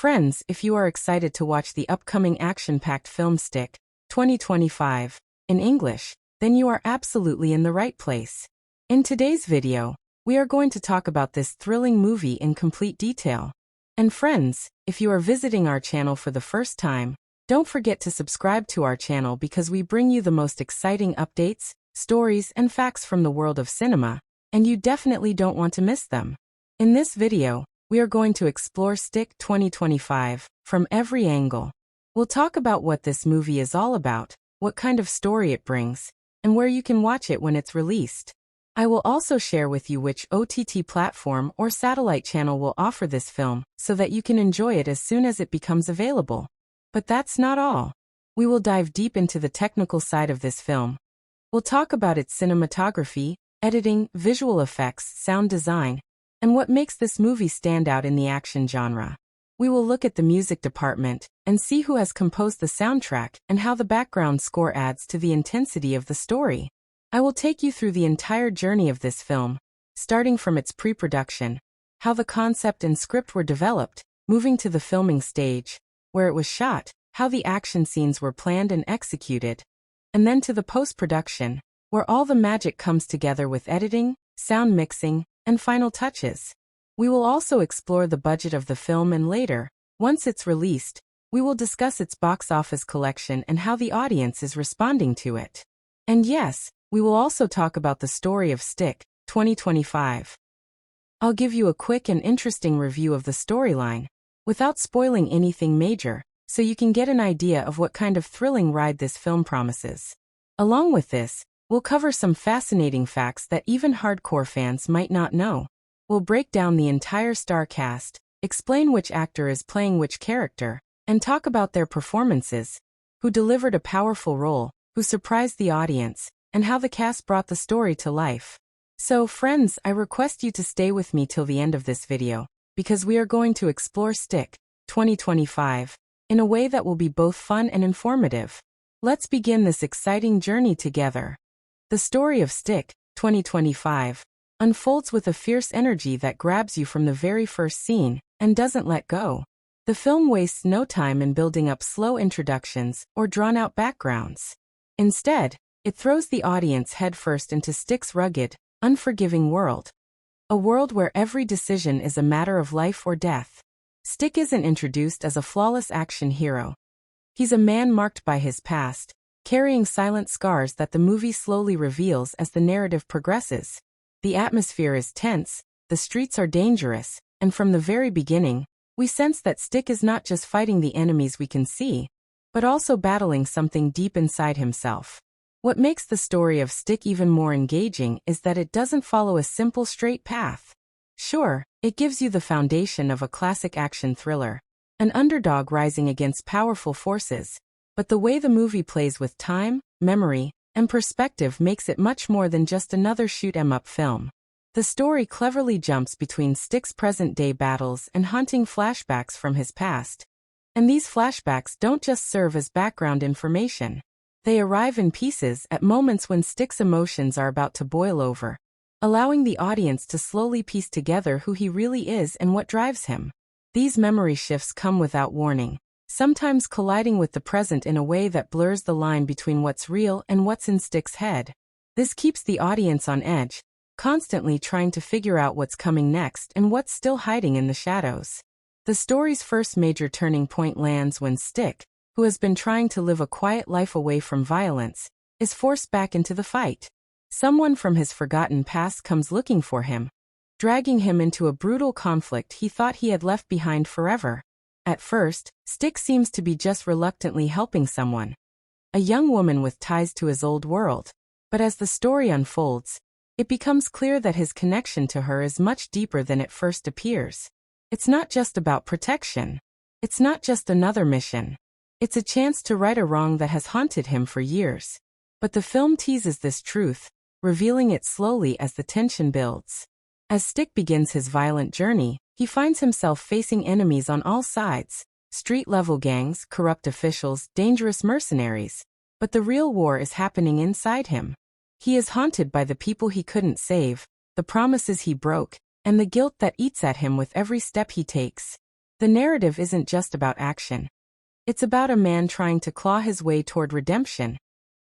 Friends, if you are excited to watch the upcoming action-packed film Stick, 2025, in English, then you are absolutely in the right place. In today's video, we are going to talk about this thrilling movie in complete detail. And friends, if you are visiting our channel for the first time, don't forget to subscribe to our channel because we bring you the most exciting updates, stories, and facts from the world of cinema, and you definitely don't want to miss them. In this video, we are going to explore Stick 2025 from every angle. We'll talk about what this movie is all about, what kind of story it brings, and where you can watch it when it's released. I will also share with you which OTT platform or satellite channel will offer this film so that you can enjoy it as soon as it becomes available. But that's not all. We will dive deep into the technical side of this film. We'll talk about its cinematography, editing, visual effects, sound design, and what makes this movie stand out in the action genre. We will look at the music department and see who has composed the soundtrack and how the background score adds to the intensity of the story. I will take you through the entire journey of this film, starting from its pre-production, how the concept and script were developed, moving to the filming stage, where it was shot, how the action scenes were planned and executed, and then to the post-production, where all the magic comes together with editing, sound mixing, and final touches. We will also explore the budget of the film and later, once it's released, we will discuss its box office collection and how the audience is responding to it. And yes, we will also talk about the story of Stick 2025. I'll give you a quick and interesting review of the storyline, without spoiling anything major, so you can get an idea of what kind of thrilling ride this film promises. Along with this, we'll cover some fascinating facts that even hardcore fans might not know. We'll break down the entire star cast, explain which actor is playing which character, and talk about their performances, who delivered a powerful role, who surprised the audience, and how the cast brought the story to life. So, friends, I request you to stay with me till the end of this video, because we are going to explore Stick 2025 in a way that will be both fun and informative. Let's begin this exciting journey together. The story of Stick 2025 unfolds with a fierce energy that grabs you from the very first scene and doesn't let go. The film wastes no time in building up slow introductions or drawn-out backgrounds. Instead, it throws the audience headfirst into Stick's rugged, unforgiving world. A world where every decision is a matter of life or death. Stick isn't introduced as a flawless action hero. He's a man marked by his past, carrying silent scars that the movie slowly reveals as the narrative progresses. The atmosphere is tense, the streets are dangerous, and from the very beginning, we sense that Stick is not just fighting the enemies we can see, but also battling something deep inside himself. What makes the story of Stick even more engaging is that it doesn't follow a simple straight path. Sure, it gives you the foundation of a classic action thriller, an underdog rising against powerful forces, but the way the movie plays with time, memory, and perspective makes it much more than just another shoot-'em-up film. The story cleverly jumps between Stick's present-day battles and haunting flashbacks from his past. And these flashbacks don't just serve as background information. They arrive in pieces at moments when Stick's emotions are about to boil over, allowing the audience to slowly piece together who he really is and what drives him. These memory shifts come without warning, sometimes colliding with the present in a way that blurs the line between what's real and what's in Stick's head. This keeps the audience on edge, constantly trying to figure out what's coming next and what's still hiding in the shadows. The story's first major turning point lands when Stick, who has been trying to live a quiet life away from violence, is forced back into the fight. Someone from his forgotten past comes looking for him, dragging him into a brutal conflict he thought he had left behind forever. At first, Stick seems to be just reluctantly helping someone, a young woman with ties to his old world. But as the story unfolds, it becomes clear that his connection to her is much deeper than it first appears. It's not just about protection. It's not just another mission. It's a chance to right a wrong that has haunted him for years. But the film teases this truth, revealing it slowly as the tension builds. As Stick begins his violent journey, he finds himself facing enemies on all sides, street-level gangs, corrupt officials, dangerous mercenaries. But the real war is happening inside him. He is haunted by the people he couldn't save, the promises he broke, and the guilt that eats at him with every step he takes. The narrative isn't just about action. It's about a man trying to claw his way toward redemption,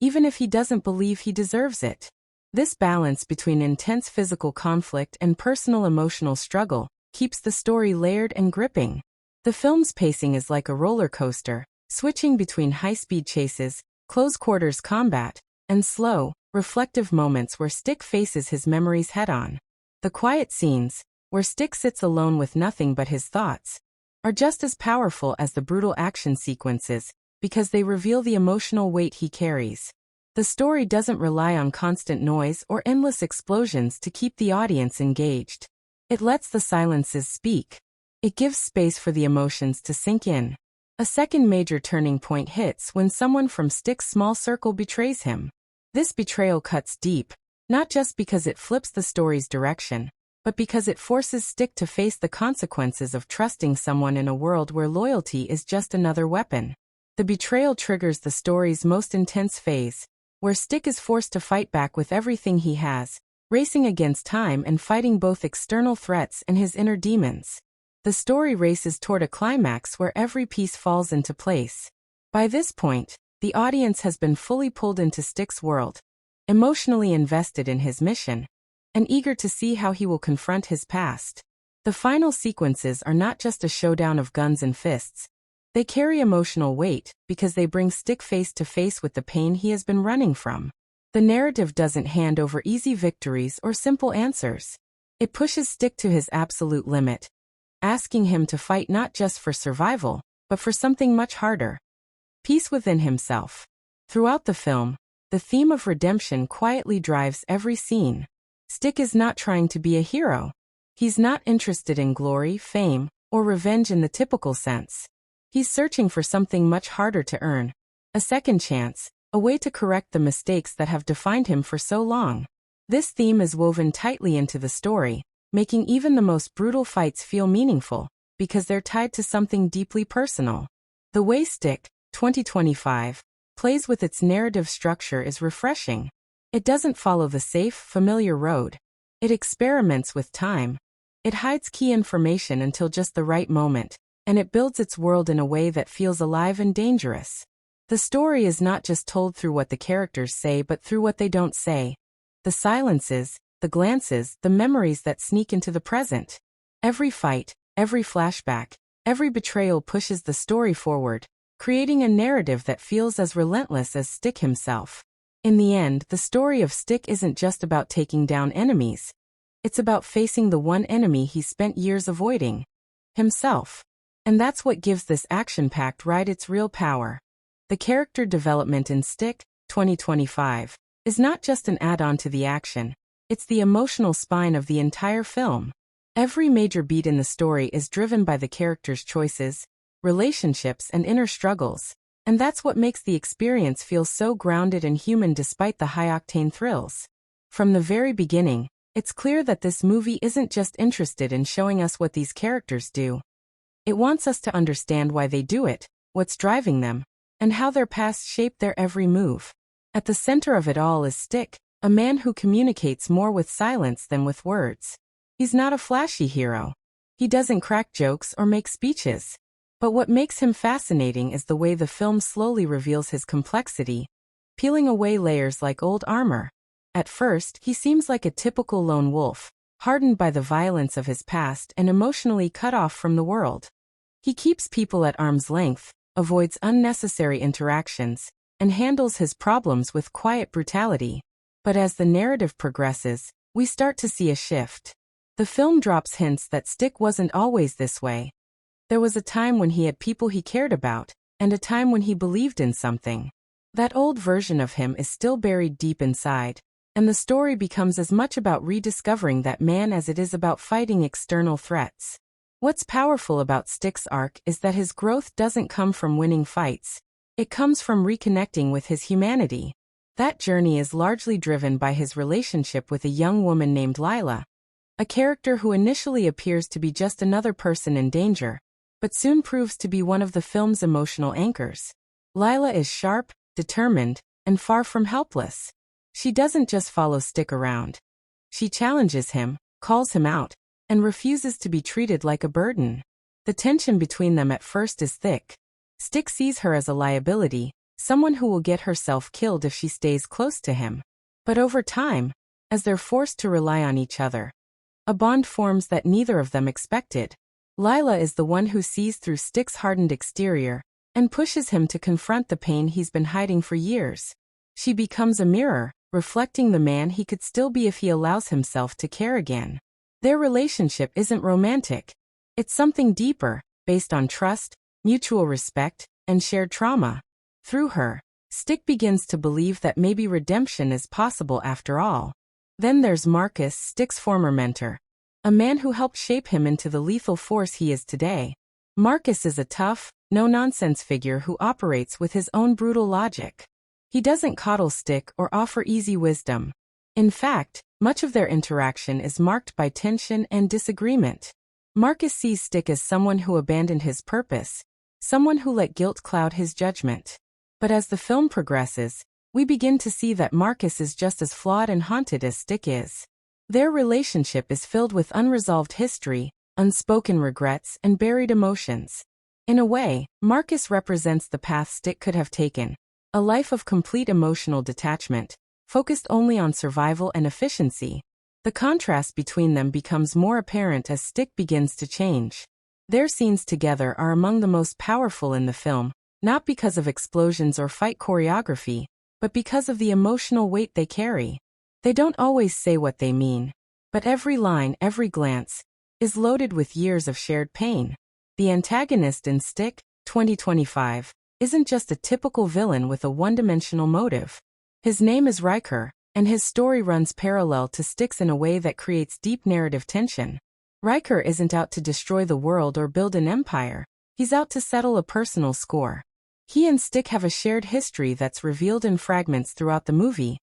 even if he doesn't believe he deserves it. This balance between intense physical conflict and personal emotional struggle keeps the story layered and gripping. The film's pacing is like a roller coaster, switching between high-speed chases, close-quarters combat, and slow, reflective moments where Stick faces his memories head-on. The quiet scenes, where Stick sits alone with nothing but his thoughts, are just as powerful as the brutal action sequences, because they reveal the emotional weight he carries. The story doesn't rely on constant noise or endless explosions to keep the audience engaged. It lets the silences speak. It gives space for the emotions to sink in. A second major turning point hits when someone from Stick's small circle betrays him. This betrayal cuts deep, not just because it flips the story's direction, but because it forces Stick to face the consequences of trusting someone in a world where loyalty is just another weapon. The betrayal triggers the story's most intense phase, where Stick is forced to fight back with everything he has, racing against time and fighting both external threats and his inner demons. The story races toward a climax where every piece falls into place. By this point, the audience has been fully pulled into Stick's world, emotionally invested in his mission, and eager to see how he will confront his past. The final sequences are not just a showdown of guns and fists. They carry emotional weight because they bring Stick face to face with the pain he has been running from. The narrative doesn't hand over easy victories or simple answers. It pushes Stick to his absolute limit, asking him to fight not just for survival, but for something much harder: peace within himself. Throughout the film, the theme of redemption quietly drives every scene. Stick is not trying to be a hero. He's not interested in glory, fame, or revenge in the typical sense. He's searching for something much harder to earn: a second chance, a way to correct the mistakes that have defined him for so long. This theme is woven tightly into the story, making even the most brutal fights feel meaningful, because they're tied to something deeply personal. The way Stick, 2025, plays with its narrative structure is refreshing. It doesn't follow the safe, familiar road. It experiments with time. It hides key information until just the right moment, and it builds its world in a way that feels alive and dangerous. The story is not just told through what the characters say but through what they don't say. The silences, the glances, the memories that sneak into the present. Every fight, every flashback, every betrayal pushes the story forward, creating a narrative that feels as relentless as Stick himself. In the end, the story of Stick isn't just about taking down enemies. It's about facing the one enemy he spent years avoiding: himself. And that's what gives this action-packed ride its real power. The character development in Stick, 2025, is not just an add-on to the action. It's the emotional spine of the entire film. Every major beat in the story is driven by the characters' choices, relationships, and inner struggles. And that's what makes the experience feel so grounded and human despite the high-octane thrills. From the very beginning, it's clear that this movie isn't just interested in showing us what these characters do. It wants us to understand why they do it, what's driving them, and how their past shaped their every move. At the center of it all is Stick, a man who communicates more with silence than with words. He's not a flashy hero. He doesn't crack jokes or make speeches. But what makes him fascinating is the way the film slowly reveals his complexity, peeling away layers like old armor. At first, he seems like a typical lone wolf, hardened by the violence of his past and emotionally cut off from the world. He keeps people at arm's length, avoids unnecessary interactions, and handles his problems with quiet brutality. But as the narrative progresses, we start to see a shift. The film drops hints that Stick wasn't always this way. There was a time when he had people he cared about, and a time when he believed in something. That old version of him is still buried deep inside, and the story becomes as much about rediscovering that man as it is about fighting external threats. What's powerful about Stick's arc is that his growth doesn't come from winning fights. It comes from reconnecting with his humanity. That journey is largely driven by his relationship with a young woman named Lila, a character who initially appears to be just another person in danger, but soon proves to be one of the film's emotional anchors. Lila is sharp, determined, and far from helpless. She doesn't just follow Stick around. She challenges him, calls him out, and refuses to be treated like a burden. The tension between them at first is thick. Stick sees her as a liability, someone who will get herself killed if she stays close to him. But over time, as they're forced to rely on each other, a bond forms that neither of them expected. Lila is the one who sees through Stick's hardened exterior and pushes him to confront the pain he's been hiding for years. She becomes a mirror, reflecting the man he could still be if he allows himself to care again. Their relationship isn't romantic. It's something deeper, based on trust, mutual respect, and shared trauma. Through her, Stick begins to believe that maybe redemption is possible after all. Then there's Marcus, Stick's former mentor, a man who helped shape him into the lethal force he is today. Marcus is a tough, no-nonsense figure who operates with his own brutal logic. He doesn't coddle Stick or offer easy wisdom. In fact, much of their interaction is marked by tension and disagreement. Marcus sees Stick as someone who abandoned his purpose, someone who let guilt cloud his judgment. But as the film progresses, we begin to see that Marcus is just as flawed and haunted as Stick is. Their relationship is filled with unresolved history, unspoken regrets, and buried emotions. In a way, Marcus represents the path Stick could have taken, a life of complete emotional detachment, focused only on survival and efficiency. The contrast between them becomes more apparent as Stick begins to change. Their scenes together are among the most powerful in the film, not because of explosions or fight choreography, but because of the emotional weight they carry. They don't always say what they mean, but every line, every glance, is loaded with years of shared pain. The antagonist in Stick, 2025, isn't just a typical villain with a one-dimensional motive. His name is Riker, and his story runs parallel to Stick's in a way that creates deep narrative tension. Riker isn't out to destroy the world or build an empire. He's out to settle a personal score. He and Stick have a shared history that's revealed in fragments throughout the movie,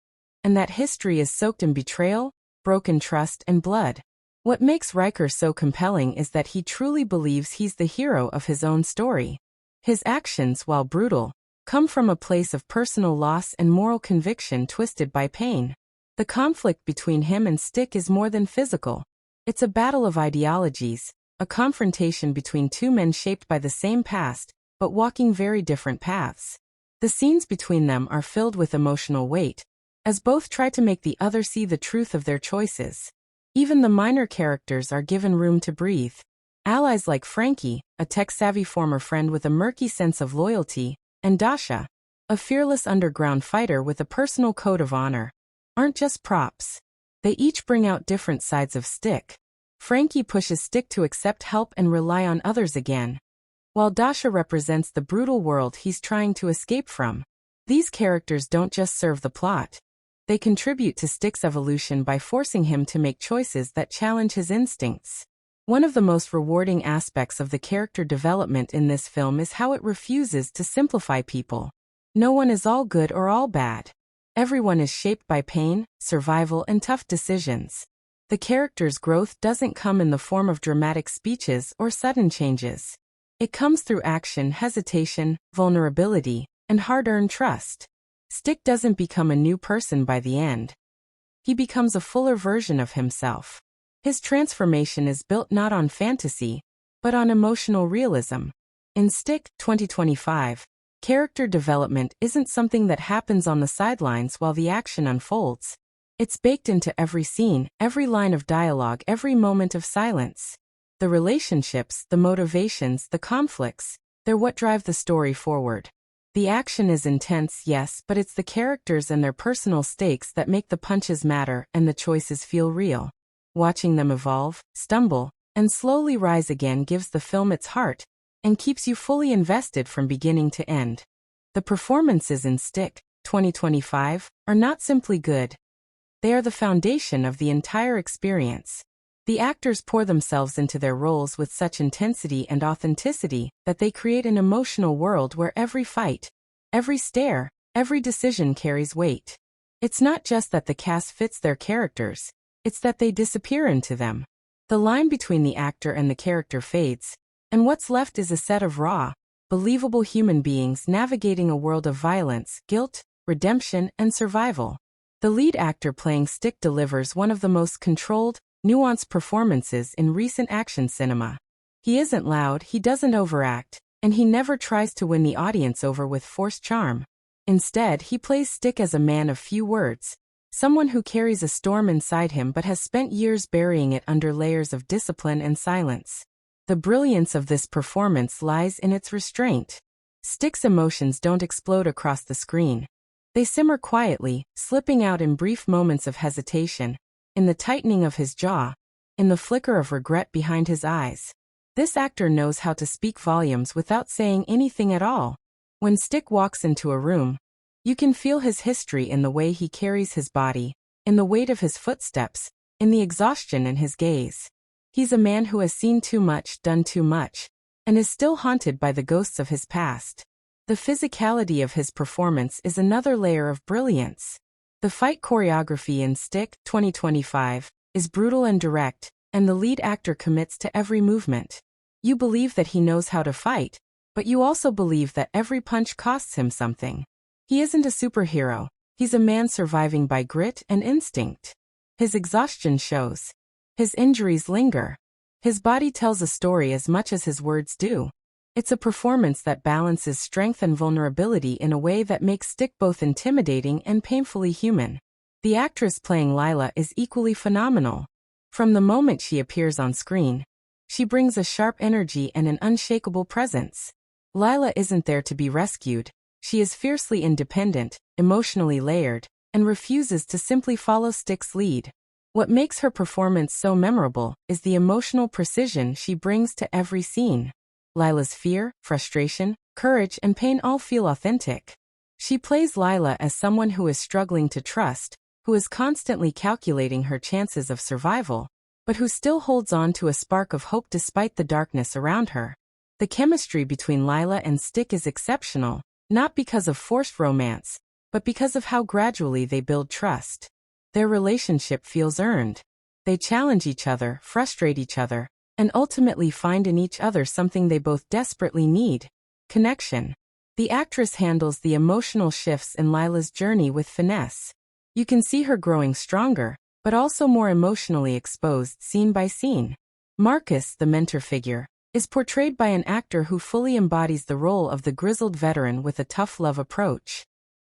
and that history is soaked in betrayal, broken trust, and blood. What makes Riker so compelling is that he truly believes he's the hero of his own story. His actions, while brutal, come from a place of personal loss and moral conviction twisted by pain. The conflict between him and Stick is more than physical. It's a battle of ideologies, a confrontation between two men shaped by the same past, but walking very different paths. The scenes between them are filled with emotional weight, as both try to make the other see the truth of their choices. Even the minor characters are given room to breathe. Allies like Frankie, a tech-savvy former friend with a murky sense of loyalty, and Dasha, a fearless underground fighter with a personal code of honor, aren't just props. They each bring out different sides of Stick. Frankie pushes Stick to accept help and rely on others again, while Dasha represents the brutal world he's trying to escape from. These characters don't just serve the plot. They contribute to Stick's evolution by forcing him to make choices that challenge his instincts. One of the most rewarding aspects of the character development in this film is how it refuses to simplify people. No one is all good or all bad. Everyone is shaped by pain, survival, and tough decisions. The character's growth doesn't come in the form of dramatic speeches or sudden changes. It comes through action, hesitation, vulnerability, and hard-earned trust. Stick doesn't become a new person by the end. He becomes a fuller version of himself. His transformation is built not on fantasy, but on emotional realism. In Stick, 2025, character development isn't something that happens on the sidelines while the action unfolds. It's baked into every scene, every line of dialogue, every moment of silence. The relationships, the motivations, the conflicts, they're what drive the story forward. The action is intense, yes, but it's the characters and their personal stakes that make the punches matter and the choices feel real. Watching them evolve, stumble, and slowly rise again gives the film its heart and keeps you fully invested from beginning to end. The performances in Stick, 2025, are not simply good. They are the foundation of the entire experience. The actors pour themselves into their roles with such intensity and authenticity that they create an emotional world where every fight, every stare, every decision carries weight. It's not just that the cast fits their characters, it's that they disappear into them. The line between the actor and the character fades, and what's left is a set of raw, believable human beings navigating a world of violence, guilt, redemption, and survival. The lead actor playing Stick delivers one of the most controlled, nuanced performances in recent action cinema. He isn't loud, he doesn't overact, and he never tries to win the audience over with forced charm. Instead, he plays Stick as a man of few words, someone who carries a storm inside him but has spent years burying it under layers of discipline and silence. The brilliance of this performance lies in its restraint. Stick's emotions don't explode across the screen. They simmer quietly, slipping out in brief moments of hesitation, in the tightening of his jaw, in the flicker of regret behind his eyes. This actor knows how to speak volumes without saying anything at all. When Stick walks into a room, you can feel his history in the way he carries his body, in the weight of his footsteps, in the exhaustion in his gaze. He's a man who has seen too much, done too much, and is still haunted by the ghosts of his past. The physicality of his performance is another layer of brilliance. The fight choreography in Stick 2025 is brutal and direct, and the lead actor commits to every movement. You believe that he knows how to fight, but you also believe that every punch costs him something. He isn't a superhero, he's a man surviving by grit and instinct. His exhaustion shows. His injuries linger. His body tells a story as much as his words do. It's a performance that balances strength and vulnerability in a way that makes Stick both intimidating and painfully human. The actress playing Lila is equally phenomenal. From the moment she appears on screen, she brings a sharp energy and an unshakable presence. Lila isn't there to be rescued. She is fiercely independent, emotionally layered, and refuses to simply follow Stick's lead. What makes her performance so memorable is the emotional precision she brings to every scene. Lila's fear, frustration, courage, and pain all feel authentic. She plays Lila as someone who is struggling to trust, who is constantly calculating her chances of survival, but who still holds on to a spark of hope despite the darkness around her. The chemistry between Lila and Stick is exceptional, not because of forced romance, but because of how gradually they build trust. Their relationship feels earned. They challenge each other, frustrate each other, and ultimately find in each other something they both desperately need: connection. The actress handles the emotional shifts in Lila's journey with finesse. You can see her growing stronger, but also more emotionally exposed scene by scene. Marcus, the mentor figure, is portrayed by an actor who fully embodies the role of the grizzled veteran with a tough love approach.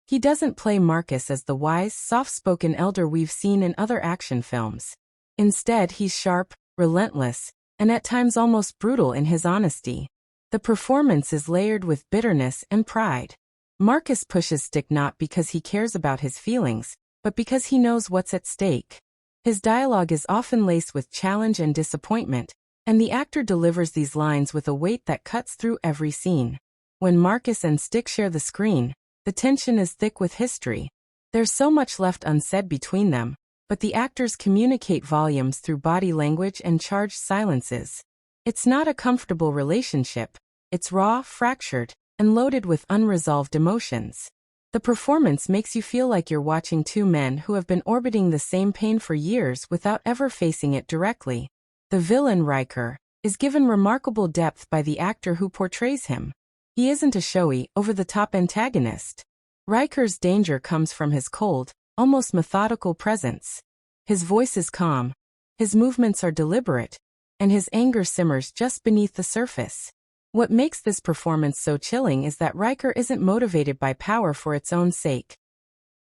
He doesn't play Marcus as the wise, soft-spoken elder we've seen in other action films. Instead, he's sharp, relentless, and at times almost brutal in his honesty. The performance is layered with bitterness and pride. Marcus pushes Stick not because he cares about his feelings, but because he knows what's at stake. His dialogue is often laced with challenge and disappointment, and the actor delivers these lines with a weight that cuts through every scene. When Marcus and Stick share the screen, the tension is thick with history. There's so much left unsaid between them, but the actors communicate volumes through body language and charged silences. It's not a comfortable relationship. It's raw, fractured, and loaded with unresolved emotions. The performance makes you feel like you're watching two men who have been orbiting the same pain for years without ever facing it directly. The villain, Riker, is given remarkable depth by the actor who portrays him. He isn't a showy, over-the-top antagonist. Riker's danger comes from his cold, almost methodical presence. His voice is calm, his movements are deliberate, and his anger simmers just beneath the surface. What makes this performance so chilling is that Riker isn't motivated by power for its own sake.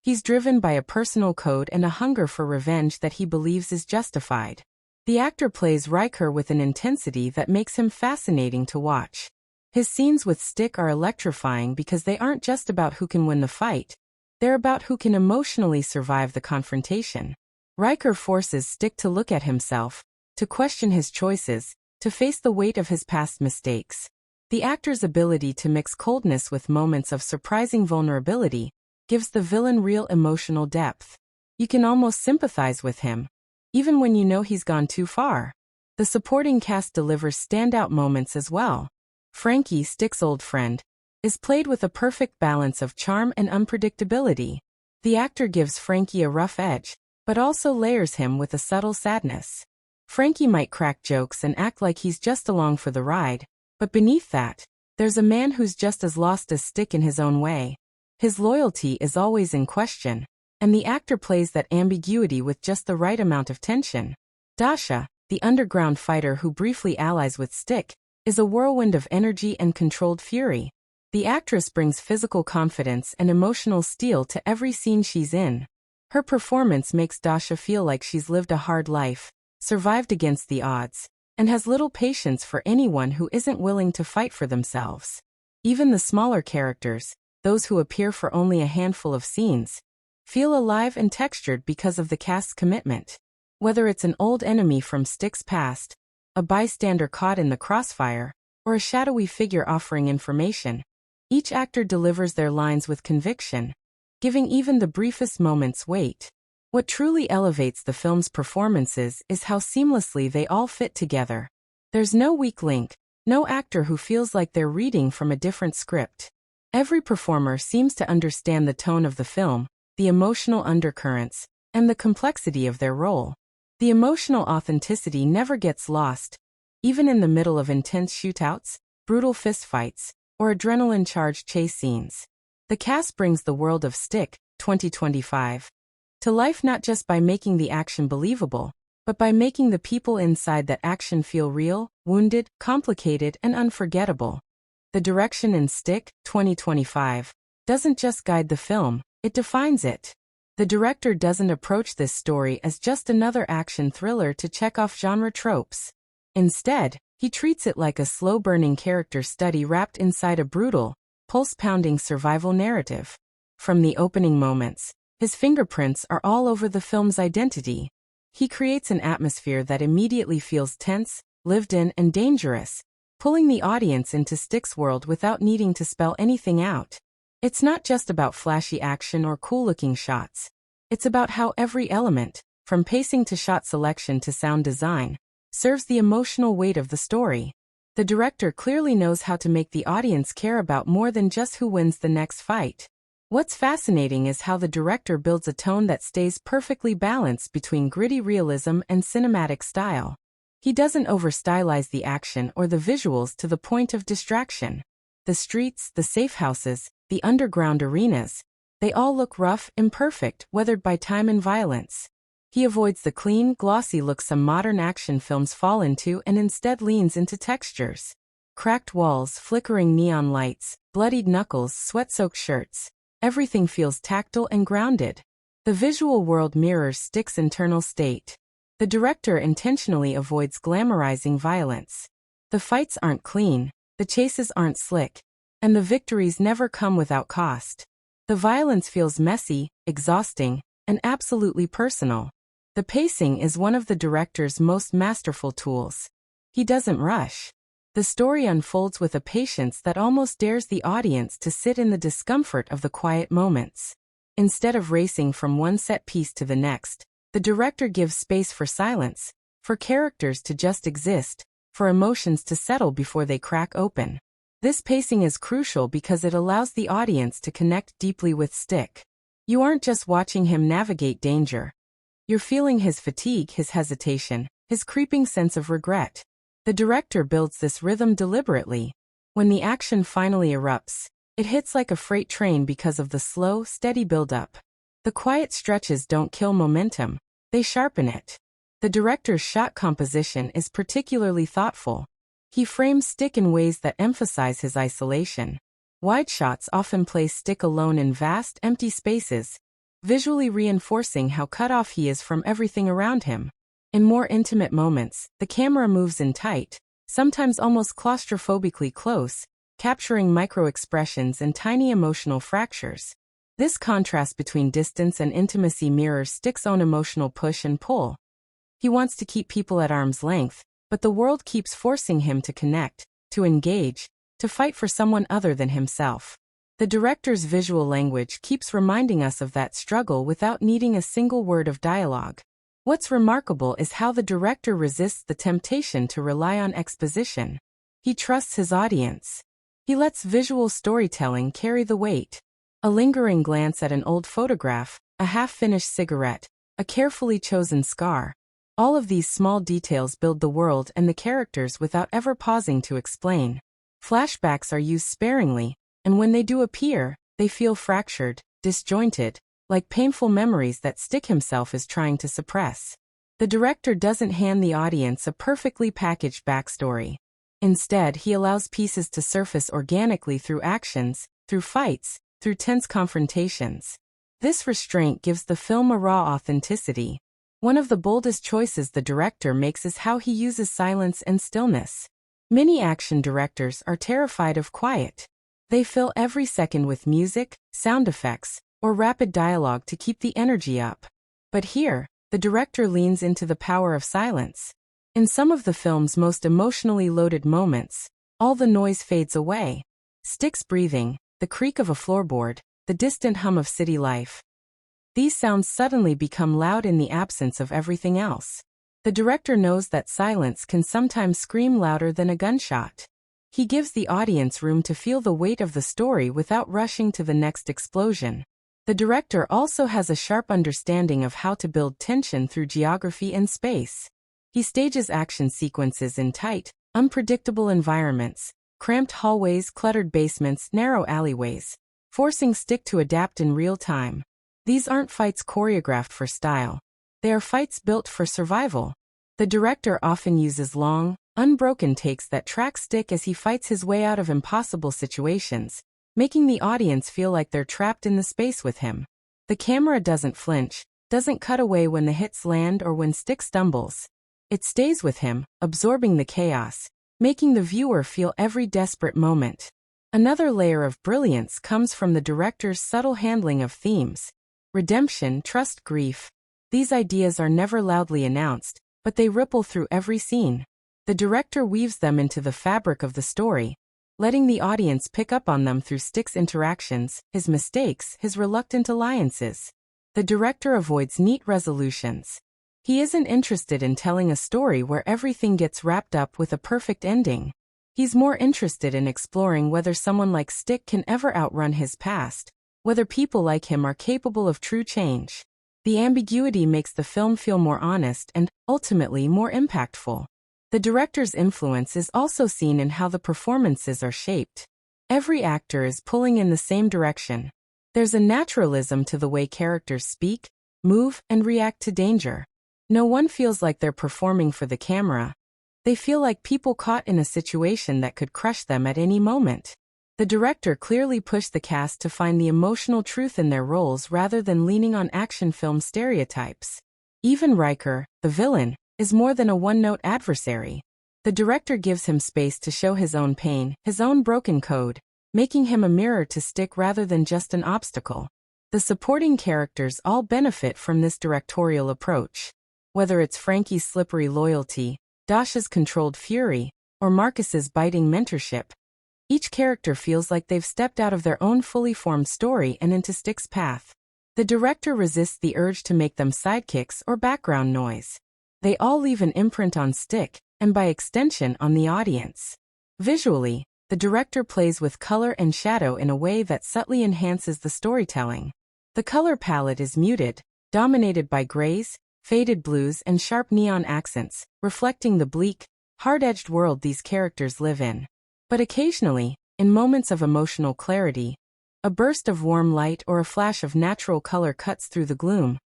He's driven by a personal code and a hunger for revenge that he believes is justified. The actor plays Riker with an intensity that makes him fascinating to watch. His scenes with Stick are electrifying because they aren't just about who can win the fight. They're about who can emotionally survive the confrontation. Riker forces Stick to look at himself, to question his choices, to face the weight of his past mistakes. The actor's ability to mix coldness with moments of surprising vulnerability gives the villain real emotional depth. You can almost sympathize with him, even when you know he's gone too far. The supporting cast delivers standout moments as well. Frankie, Stick's old friend, is played with a perfect balance of charm and unpredictability. The actor gives Frankie a rough edge, but also layers him with a subtle sadness. Frankie might crack jokes and act like he's just along for the ride, but beneath that, there's a man who's just as lost as Stick in his own way. His loyalty is always in question, and the actor plays that ambiguity with just the right amount of tension. Dasha, the underground fighter who briefly allies with Stick, is a whirlwind of energy and controlled fury. The actress brings physical confidence and emotional steel to every scene she's in. Her performance makes Dasha feel like she's lived a hard life, survived against the odds, and has little patience for anyone who isn't willing to fight for themselves. Even the smaller characters, those who appear for only a handful of scenes, feel alive and textured because of the cast's commitment. Whether it's an old enemy from Stick's past, a bystander caught in the crossfire, or a shadowy figure offering information, each actor delivers their lines with conviction, giving even the briefest moments weight. What truly elevates the film's performances is how seamlessly they all fit together. There's no weak link, no actor who feels like they're reading from a different script. Every performer seems to understand the tone of the film, the emotional undercurrents, and the complexity of their role. The emotional authenticity never gets lost, even in the middle of intense shootouts, brutal fistfights, or adrenaline-charged chase scenes. The cast brings the world of Stick, 2025, to life not just by making the action believable, but by making the people inside that action feel real, wounded, complicated, and unforgettable. The direction in Stick, 2025, doesn't just guide the film, it defines it. The director doesn't approach this story as just another action thriller to check off genre tropes. Instead, he treats it like a slow-burning character study wrapped inside a brutal, pulse-pounding survival narrative. From the opening moments, his fingerprints are all over the film's identity. He creates an atmosphere that immediately feels tense, lived in, and dangerous, pulling the audience into Stick's world without needing to spell anything out. It's not just about flashy action or cool-looking shots. It's about how every element, from pacing to shot selection to sound design, serves the emotional weight of the story. The director clearly knows how to make the audience care about more than just who wins the next fight. What's fascinating is how the director builds a tone that stays perfectly balanced between gritty realism and cinematic style. He doesn't over-stylize the action or the visuals to the point of distraction. The streets, the safe houses, the underground arenas, they all look rough, imperfect, weathered by time and violence. He avoids the clean, glossy look some modern action films fall into and instead leans into textures. Cracked walls, flickering neon lights, bloodied knuckles, sweat-soaked shirts. Everything feels tactile and grounded. The visual world mirrors Stick's internal state. The director intentionally avoids glamorizing violence. The fights aren't clean, the chases aren't slick, and the victories never come without cost. The violence feels messy, exhausting, and absolutely personal. The pacing is one of the director's most masterful tools. He doesn't rush. The story unfolds with a patience that almost dares the audience to sit in the discomfort of the quiet moments. Instead of racing from one set piece to the next, the director gives space for silence, for characters to just exist, for emotions to settle before they crack open. This pacing is crucial because it allows the audience to connect deeply with Stick. You aren't just watching him navigate danger. You're feeling his fatigue, his hesitation, his creeping sense of regret. The director builds this rhythm deliberately. When the action finally erupts, it hits like a freight train because of the slow, steady build-up. The quiet stretches don't kill momentum, they sharpen it. The director's shot composition is particularly thoughtful. He frames Stick in ways that emphasize his isolation. Wide shots often place Stick alone in vast, empty spaces, visually reinforcing how cut off he is from everything around him. In more intimate moments, the camera moves in tight, sometimes almost claustrophobically close, capturing micro-expressions and tiny emotional fractures. This contrast between distance and intimacy mirrors Stick's own emotional push and pull. He wants to keep people at arm's length, but the world keeps forcing him to connect, to engage, to fight for someone other than himself. The director's visual language keeps reminding us of that struggle without needing a single word of dialogue. What's remarkable is how the director resists the temptation to rely on exposition. He trusts his audience. He lets visual storytelling carry the weight. A lingering glance at an old photograph, a half-finished cigarette, a carefully chosen scar. All of these small details build the world and the characters without ever pausing to explain. Flashbacks are used sparingly, and when they do appear, they feel fractured, disjointed, like painful memories that Stick himself is trying to suppress. The director doesn't hand the audience a perfectly packaged backstory. Instead, he allows pieces to surface organically through actions, through fights, through tense confrontations. This restraint gives the film a raw authenticity. One of the boldest choices the director makes is how he uses silence and stillness. Many action directors are terrified of quiet. They fill every second with music, sound effects, or rapid dialogue to keep the energy up. But here, the director leans into the power of silence. In some of the film's most emotionally loaded moments, all the noise fades away. Sticks breathing, the creak of a floorboard, the distant hum of city life. These sounds suddenly become loud in the absence of everything else. The director knows that silence can sometimes scream louder than a gunshot. He gives the audience room to feel the weight of the story without rushing to the next explosion. The director also has a sharp understanding of how to build tension through geography and space. He stages action sequences in tight, unpredictable environments, cramped hallways, cluttered basements, narrow alleyways, forcing Stick to adapt in real time. These aren't fights choreographed for style. They are fights built for survival. The director often uses long, unbroken takes that track Stick as he fights his way out of impossible situations, making the audience feel like they're trapped in the space with him. The camera doesn't flinch, doesn't cut away when the hits land or when Stick stumbles. It stays with him, absorbing the chaos, making the viewer feel every desperate moment. Another layer of brilliance comes from the director's subtle handling of themes. Redemption, trust, grief. These ideas are never loudly announced, but they ripple through every scene. The director weaves them into the fabric of the story, letting the audience pick up on them through Stick's interactions, his mistakes, his reluctant alliances. The director avoids neat resolutions. He isn't interested in telling a story where everything gets wrapped up with a perfect ending. He's more interested in exploring whether someone like Stick can ever outrun his past, whether people like him are capable of true change. The ambiguity makes the film feel more honest and, ultimately, more impactful. The director's influence is also seen in how the performances are shaped. Every actor is pulling in the same direction. There's a naturalism to the way characters speak, move, and react to danger. No one feels like they're performing for the camera. They feel like people caught in a situation that could crush them at any moment. The director clearly pushed the cast to find the emotional truth in their roles rather than leaning on action film stereotypes. Even Riker, the villain, is more than a one-note adversary. The director gives him space to show his own pain, his own broken code, making him a mirror to Stick rather than just an obstacle. The supporting characters all benefit from this directorial approach. Whether it's Frankie's slippery loyalty, Dasha's controlled fury, or Marcus's biting mentorship, each character feels like they've stepped out of their own fully formed story and into Stick's path. The director resists the urge to make them sidekicks or background noise. They all leave an imprint on Stick, and by extension on the audience. Visually, the director plays with color and shadow in a way that subtly enhances the storytelling. The color palette is muted, dominated by grays, faded blues, and sharp neon accents, reflecting the bleak, hard-edged world these characters live in. But occasionally, in moments of emotional clarity, a burst of warm light or a flash of natural color cuts through the gloom,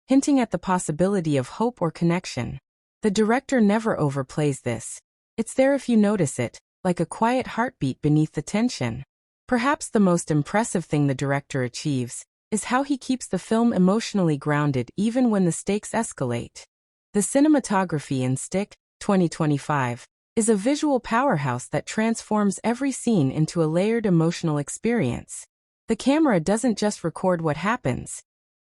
hinting at the possibility of hope or connection. The director never overplays this. It's there if you notice it, like a quiet heartbeat beneath the tension. Perhaps the most impressive thing the director achieves is how he keeps the film emotionally grounded even when the stakes escalate. The cinematography in Stick, 2025, is a visual powerhouse that transforms every scene into a layered emotional experience. The camera doesn't just record what happens.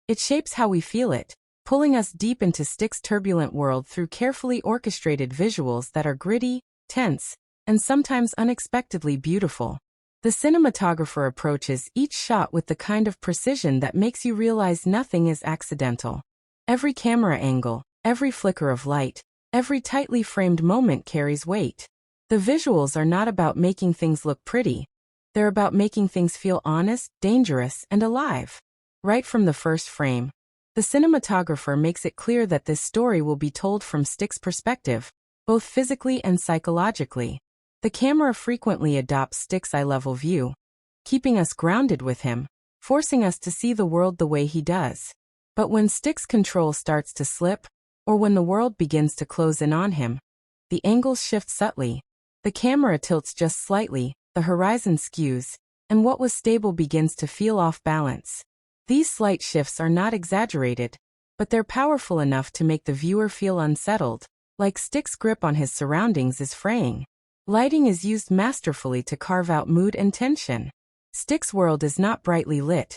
It shapes how we feel it, pulling us deep into Stick's turbulent world through carefully orchestrated visuals that are gritty, tense, and sometimes unexpectedly beautiful. The cinematographer approaches each shot with the kind of precision that makes you realize nothing is accidental. Every camera angle, every flicker of light, every tightly framed moment carries weight. The visuals are not about making things look pretty. They're about making things feel honest, dangerous, and alive. Right from the first frame, the cinematographer makes it clear that this story will be told from Stick's perspective, both physically and psychologically. The camera frequently adopts Stick's eye-level view, keeping us grounded with him, forcing us to see the world the way he does. But when Stick's control starts to slip, or when the world begins to close in on him. The angles shift subtly. The camera tilts just slightly, the horizon skews, and what was stable begins to feel off balance. These slight shifts are not exaggerated, but they're powerful enough to make the viewer feel unsettled, like Stick's grip on his surroundings is fraying. Lighting is used masterfully to carve out mood and tension. Stick's world is not brightly lit.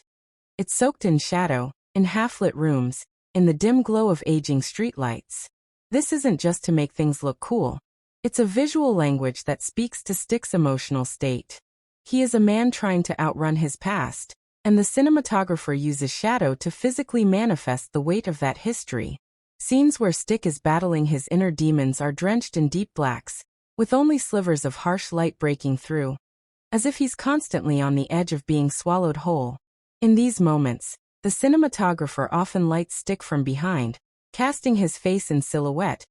It's soaked in shadow, in half-lit rooms, in the dim glow of aging streetlights. This isn't just to make things look cool. It's a visual language that speaks to Stick's emotional state. He is a man trying to outrun his past, and the cinematographer uses shadow to physically manifest the weight of that history. Scenes where Stick is battling his inner demons are drenched in deep blacks, with only slivers of harsh light breaking through, as if he's constantly on the edge of being swallowed whole. In these moments, the cinematographer often lights Stick from behind, casting his face in silhouette,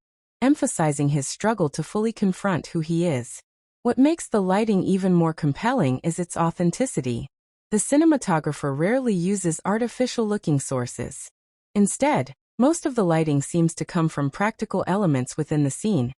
emphasizing his struggle to fully confront who he is. What makes the lighting even more compelling is its authenticity. The cinematographer rarely uses artificial-looking sources. Instead, most of the lighting seems to come from practical elements within the scene.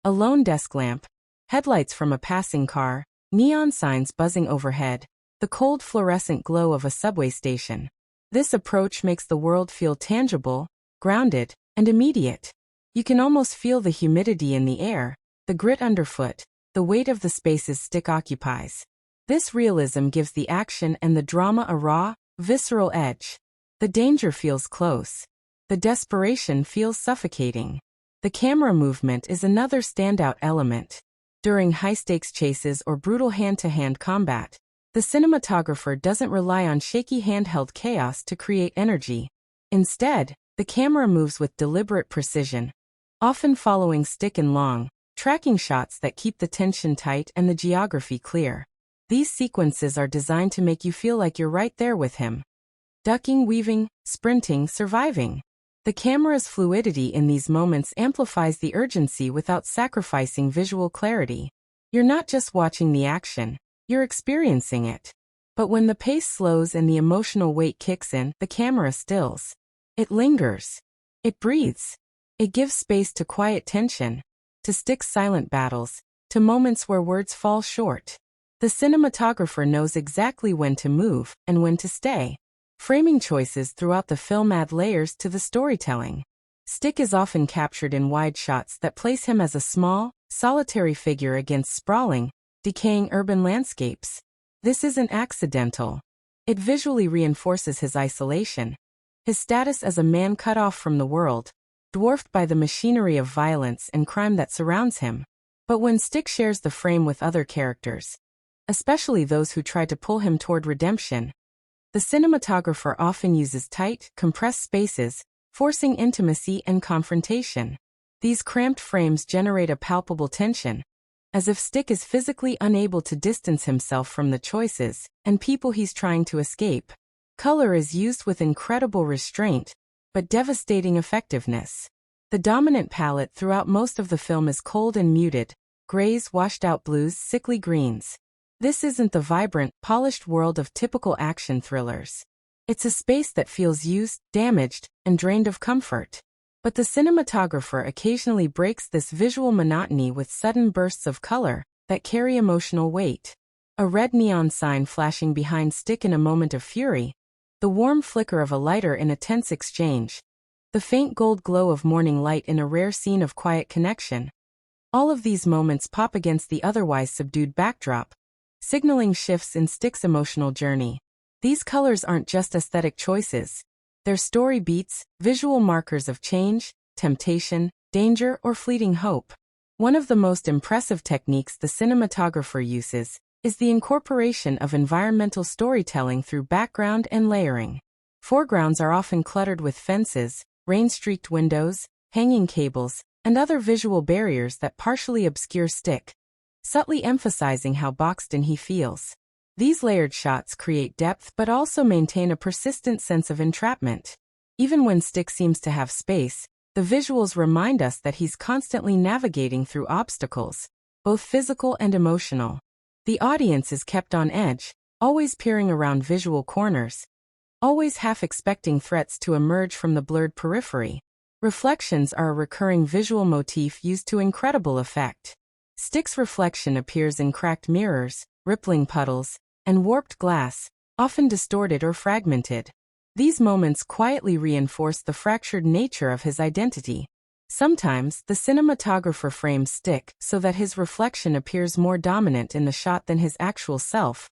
A lone desk lamp, headlights from a passing car, neon signs buzzing overhead, the cold fluorescent glow of a subway station. This approach makes the world feel tangible, grounded, and immediate. You can almost feel the humidity in the air, the grit underfoot, the weight of the spaces Stick occupies. This realism gives the action and the drama a raw, visceral edge. The danger feels close. The desperation feels suffocating. The camera movement is another standout element. During high-stakes chases or brutal hand-to-hand combat, the cinematographer doesn't rely on shaky handheld chaos to create energy. Instead, the camera moves with deliberate precision, often following Stick in long, tracking shots that keep the tension tight and the geography clear. These sequences are designed to make you feel like you're right there with him. Ducking, weaving, sprinting, surviving. The camera's fluidity in these moments amplifies the urgency without sacrificing visual clarity. You're not just watching the action, you're experiencing it. But when the pace slows and the emotional weight kicks in, the camera stills. It lingers. It breathes. It gives space to quiet tension, to Stick's silent battles, to moments where words fall short. The cinematographer knows exactly when to move and when to stay. Framing choices throughout the film add layers to the storytelling. Stick is often captured in wide shots that place him as a small, solitary figure against sprawling, decaying urban landscapes. This isn't accidental. It visually reinforces his isolation, his status as a man cut off from the world, dwarfed by the machinery of violence and crime that surrounds him. But when Stick shares the frame with other characters, especially those who try to pull him toward redemption, the cinematographer often uses tight, compressed spaces, forcing intimacy and confrontation. These cramped frames generate a palpable tension, as if Stick is physically unable to distance himself from the choices and people he's trying to escape. Color is used with incredible restraint, but devastating effectiveness. The dominant palette throughout most of the film is cold and muted, grays, washed-out blues, sickly greens. This isn't the vibrant, polished world of typical action thrillers. It's a space that feels used, damaged, and drained of comfort. But the cinematographer occasionally breaks this visual monotony with sudden bursts of color that carry emotional weight. A red neon sign flashing behind Stick in a moment of fury, the warm flicker of a lighter in a tense exchange, the faint gold glow of morning light in a rare scene of quiet connection. All of these moments pop against the otherwise subdued backdrop, signaling shifts in Stick's emotional journey. These colors aren't just aesthetic choices. They're story beats, visual markers of change, temptation, danger, or fleeting hope. One of the most impressive techniques the cinematographer uses is the incorporation of environmental storytelling through background and layering. Foregrounds are often cluttered with fences, rain-streaked windows, hanging cables, and other visual barriers that partially obscure Stick, subtly emphasizing how boxed in he feels. These layered shots create depth but also maintain a persistent sense of entrapment. Even when Stick seems to have space, the visuals remind us that he's constantly navigating through obstacles, both physical and emotional. The audience is kept on edge, always peering around visual corners, always half expecting threats to emerge from the blurred periphery. Reflections are a recurring visual motif used to incredible effect. Stick's reflection appears in cracked mirrors, rippling puddles, and warped glass, often distorted or fragmented. These moments quietly reinforce the fractured nature of his identity. Sometimes, the cinematographer frames Stick so that his reflection appears more dominant in the shot than his actual self,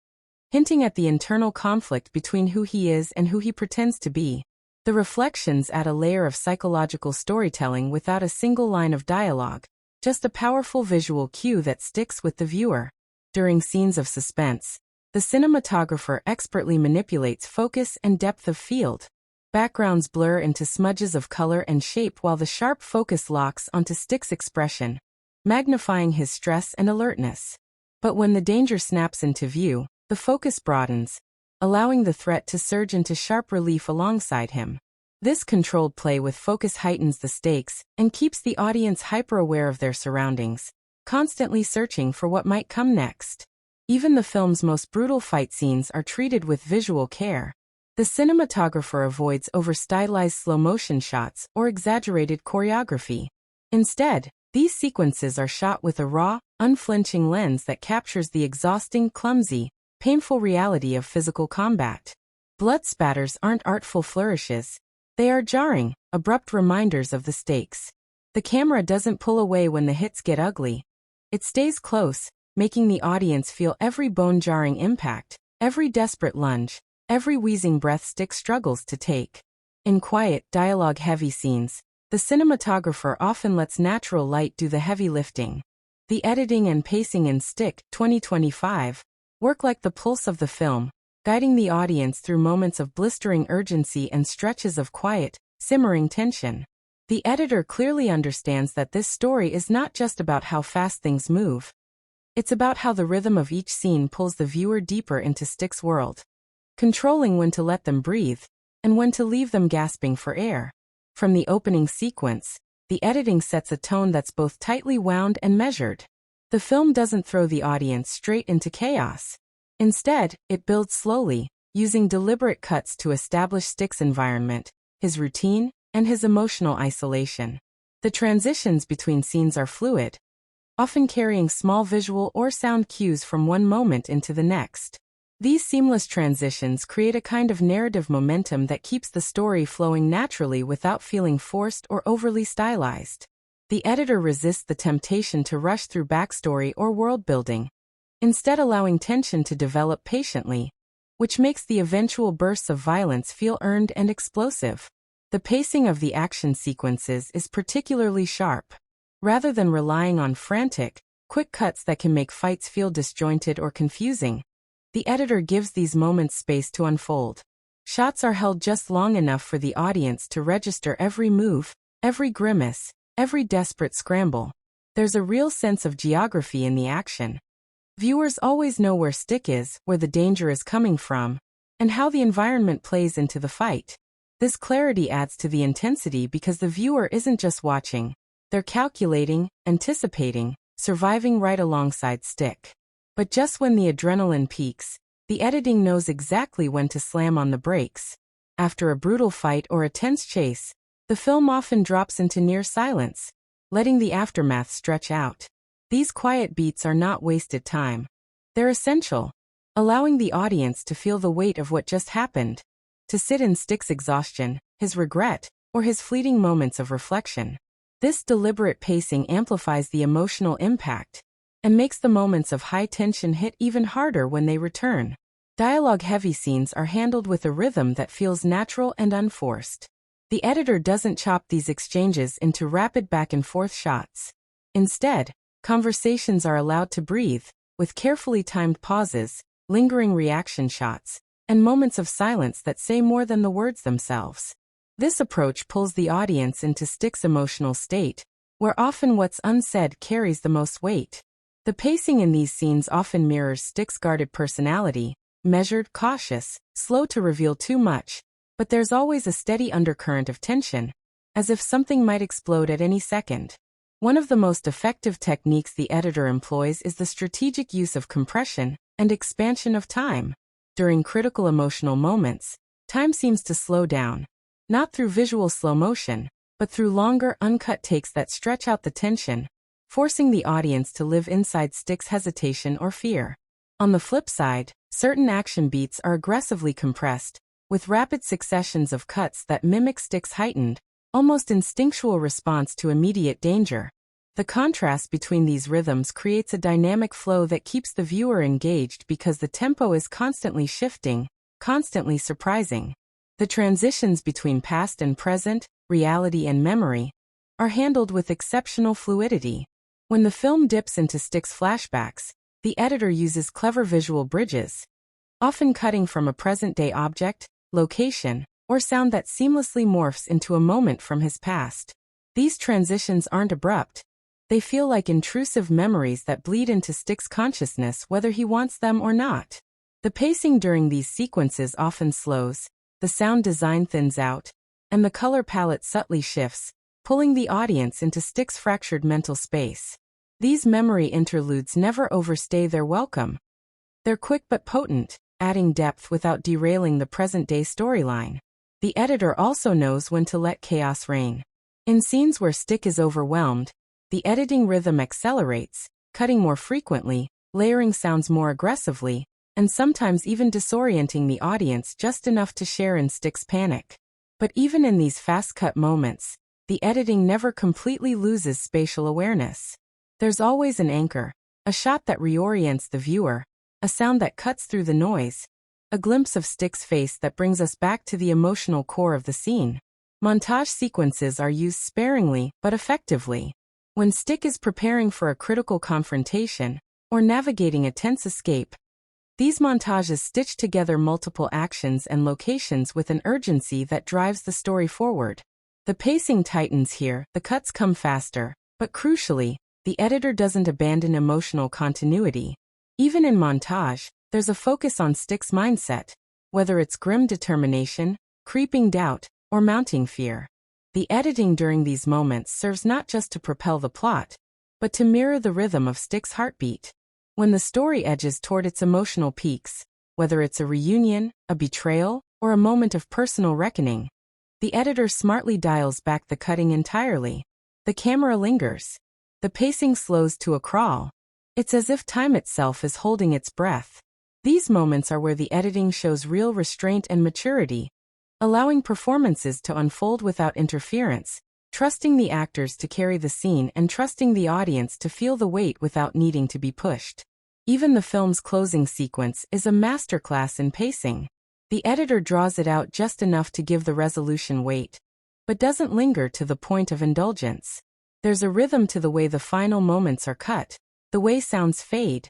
hinting at the internal conflict between who he is and who he pretends to be. The reflections add a layer of psychological storytelling without a single line of dialogue, just a powerful visual cue that sticks with the viewer. During scenes of suspense, the cinematographer expertly manipulates focus and depth of field. Backgrounds blur into smudges of color and shape while the sharp focus locks onto Stick's expression, magnifying his stress and alertness. But when the danger snaps into view, the focus broadens, allowing the threat to surge into sharp relief alongside him. This controlled play with focus heightens the stakes and keeps the audience hyper-aware of their surroundings, constantly searching for what might come next. Even the film's most brutal fight scenes are treated with visual care. The cinematographer avoids over-stylized slow-motion shots or exaggerated choreography. Instead, these sequences are shot with a raw, unflinching lens that captures the exhausting, clumsy, painful reality of physical combat. Blood spatters aren't artful flourishes. They are jarring, abrupt reminders of the stakes. The camera doesn't pull away when the hits get ugly. It stays close, making the audience feel every bone-jarring impact, every desperate lunge, every wheezing breath Stick struggles to take. In quiet, dialogue-heavy scenes, the cinematographer often lets natural light do the heavy lifting. The editing and pacing in Stick 2025 work like the pulse of the film, guiding the audience through moments of blistering urgency and stretches of quiet, simmering tension. The editor clearly understands that this story is not just about how fast things move. It's about how the rhythm of each scene pulls the viewer deeper into Stick's world, controlling when to let them breathe, and when to leave them gasping for air. From the opening sequence, the editing sets a tone that's both tightly wound and measured. The film doesn't throw the audience straight into chaos. Instead, it builds slowly, using deliberate cuts to establish Stick's environment, his routine, and his emotional isolation. The transitions between scenes are fluid, often carrying small visual or sound cues from one moment into the next. These seamless transitions create a kind of narrative momentum that keeps the story flowing naturally without feeling forced or overly stylized. The editor resists the temptation to rush through backstory or world building, instead allowing tension to develop patiently, which makes the eventual bursts of violence feel earned and explosive. The pacing of the action sequences is particularly sharp. Rather than relying on frantic, quick cuts that can make fights feel disjointed or confusing, the editor gives these moments space to unfold. Shots are held just long enough for the audience to register every move, every grimace, every desperate scramble. There's a real sense of geography in the action. Viewers always know where Stick is, where the danger is coming from, and how the environment plays into the fight. This clarity adds to the intensity because the viewer isn't just watching. They're calculating, anticipating, surviving right alongside Stick. But just when the adrenaline peaks, the editing knows exactly when to slam on the brakes. After a brutal fight or a tense chase, the film often drops into near silence, letting the aftermath stretch out. These quiet beats are not wasted time. They're essential, allowing the audience to feel the weight of what just happened, to sit in Stick's exhaustion, his regret, or his fleeting moments of reflection. This deliberate pacing amplifies the emotional impact and makes the moments of high tension hit even harder when they return. Dialogue-heavy scenes are handled with a rhythm that feels natural and unforced. The editor doesn't chop these exchanges into rapid back-and-forth shots. Instead, conversations are allowed to breathe, with carefully timed pauses, lingering reaction shots, and moments of silence that say more than the words themselves. This approach pulls the audience into Stick's emotional state, where often what's unsaid carries the most weight. The pacing in these scenes often mirrors Stick's guarded personality, measured, cautious, slow to reveal too much, but there's always a steady undercurrent of tension, as if something might explode at any second. One of the most effective techniques the editor employs is the strategic use of compression and expansion of time. During critical emotional moments, time seems to slow down, not through visual slow motion, but through longer, uncut takes that stretch out the tension, forcing the audience to live inside Stick's hesitation or fear. On the flip side, certain action beats are aggressively compressed, with rapid successions of cuts that mimic Stick's heightened, almost instinctual response to immediate danger. The contrast between these rhythms creates a dynamic flow that keeps the viewer engaged because the tempo is constantly shifting, constantly surprising. The transitions between past and present, reality and memory, are handled with exceptional fluidity. When the film dips into Stick's flashbacks, the editor uses clever visual bridges, often cutting from a present-day object, location, or sound that seamlessly morphs into a moment from his past. These transitions aren't abrupt. They feel like intrusive memories that bleed into Stick's consciousness whether he wants them or not. The pacing during these sequences often slows, the sound design thins out, and the color palette subtly shifts, pulling the audience into Stick's fractured mental space. These memory interludes never overstay their welcome. They're quick but potent, adding depth without derailing the present-day storyline. The editor also knows when to let chaos reign. In scenes where Stick is overwhelmed, the editing rhythm accelerates, cutting more frequently, layering sounds more aggressively, and sometimes even disorienting the audience just enough to share in Stick's panic. But even in these fast-cut moments, the editing never completely loses spatial awareness. There's always an anchor, a shot that reorients the viewer, a sound that cuts through the noise, a glimpse of Stick's face that brings us back to the emotional core of the scene. Montage sequences are used sparingly but effectively. When Stick is preparing for a critical confrontation, or navigating a tense escape, these montages stitch together multiple actions and locations with an urgency that drives the story forward. The pacing tightens here, the cuts come faster, but crucially, the editor doesn't abandon emotional continuity. Even in montage, there's a focus on Stick's mindset, whether it's grim determination, creeping doubt, or mounting fear. The editing during these moments serves not just to propel the plot, but to mirror the rhythm of Stick's heartbeat. When the story edges toward its emotional peaks, whether it's a reunion, a betrayal, or a moment of personal reckoning, the editor smartly dials back the cutting entirely. The camera lingers. The pacing slows to a crawl. It's as if time itself is holding its breath. These moments are where the editing shows real restraint and maturity, allowing performances to unfold without interference, trusting the actors to carry the scene and trusting the audience to feel the weight without needing to be pushed. Even the film's closing sequence is a masterclass in pacing. The editor draws it out just enough to give the resolution weight, but doesn't linger to the point of indulgence. There's a rhythm to the way the final moments are cut, the way sounds fade,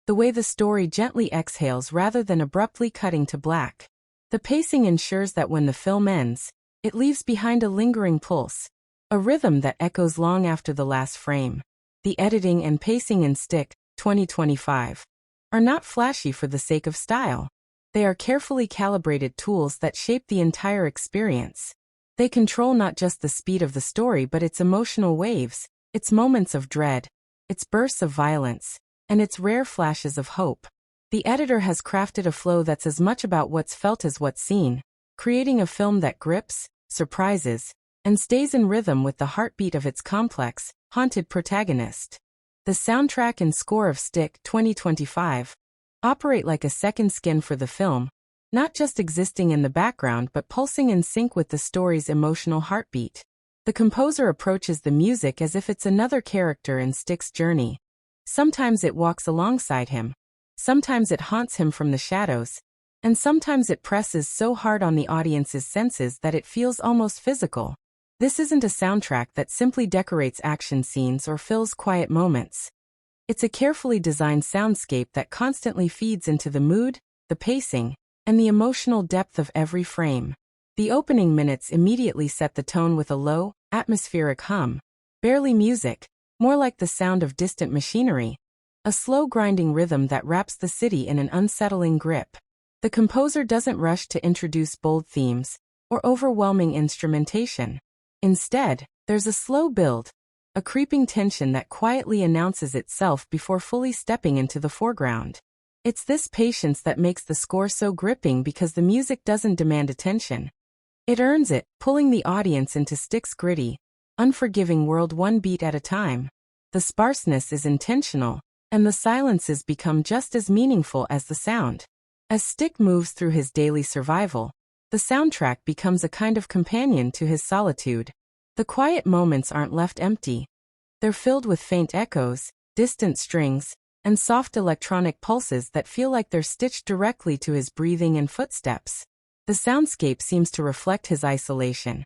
the way the story gently exhales rather than abruptly cutting to black. The pacing ensures that when the film ends, it leaves behind a lingering pulse, a rhythm that echoes long after the last frame. The editing and pacing in Stick, 2025, are not flashy for the sake of style. They are carefully calibrated tools that shape the entire experience. They control not just the speed of the story but its emotional waves, its moments of dread, its bursts of violence, and its rare flashes of hope. The editor has crafted a flow that's as much about what's felt as what's seen, creating a film that grips, surprises, and stays in rhythm with the heartbeat of its complex, haunted protagonist. The soundtrack and score of Stick, 2025, operate like a second skin for the film, not just existing in the background but pulsing in sync with the story's emotional heartbeat. The composer approaches the music as if it's another character in Stick's journey. Sometimes it walks alongside him, sometimes it haunts him from the shadows, and sometimes it presses so hard on the audience's senses that it feels almost physical. This isn't a soundtrack that simply decorates action scenes or fills quiet moments. It's a carefully designed soundscape that constantly feeds into the mood, the pacing, and the emotional depth of every frame. The opening minutes immediately set the tone with a low, atmospheric hum, barely music, more like the sound of distant machinery, a slow grinding rhythm that wraps the city in an unsettling grip. The composer doesn't rush to introduce bold themes or overwhelming instrumentation. Instead, there's a slow build, a creeping tension that quietly announces itself before fully stepping into the foreground. It's this patience that makes the score so gripping because the music doesn't demand attention. It earns it, pulling the audience into Stick's gritty, unforgiving world one beat at a time. The sparseness is intentional, and the silences become just as meaningful as the sound. As Stick moves through his daily survival, the soundtrack becomes a kind of companion to his solitude. The quiet moments aren't left empty. They're filled with faint echoes, distant strings, and soft electronic pulses that feel like they're stitched directly to his breathing and footsteps. The soundscape seems to reflect his isolation.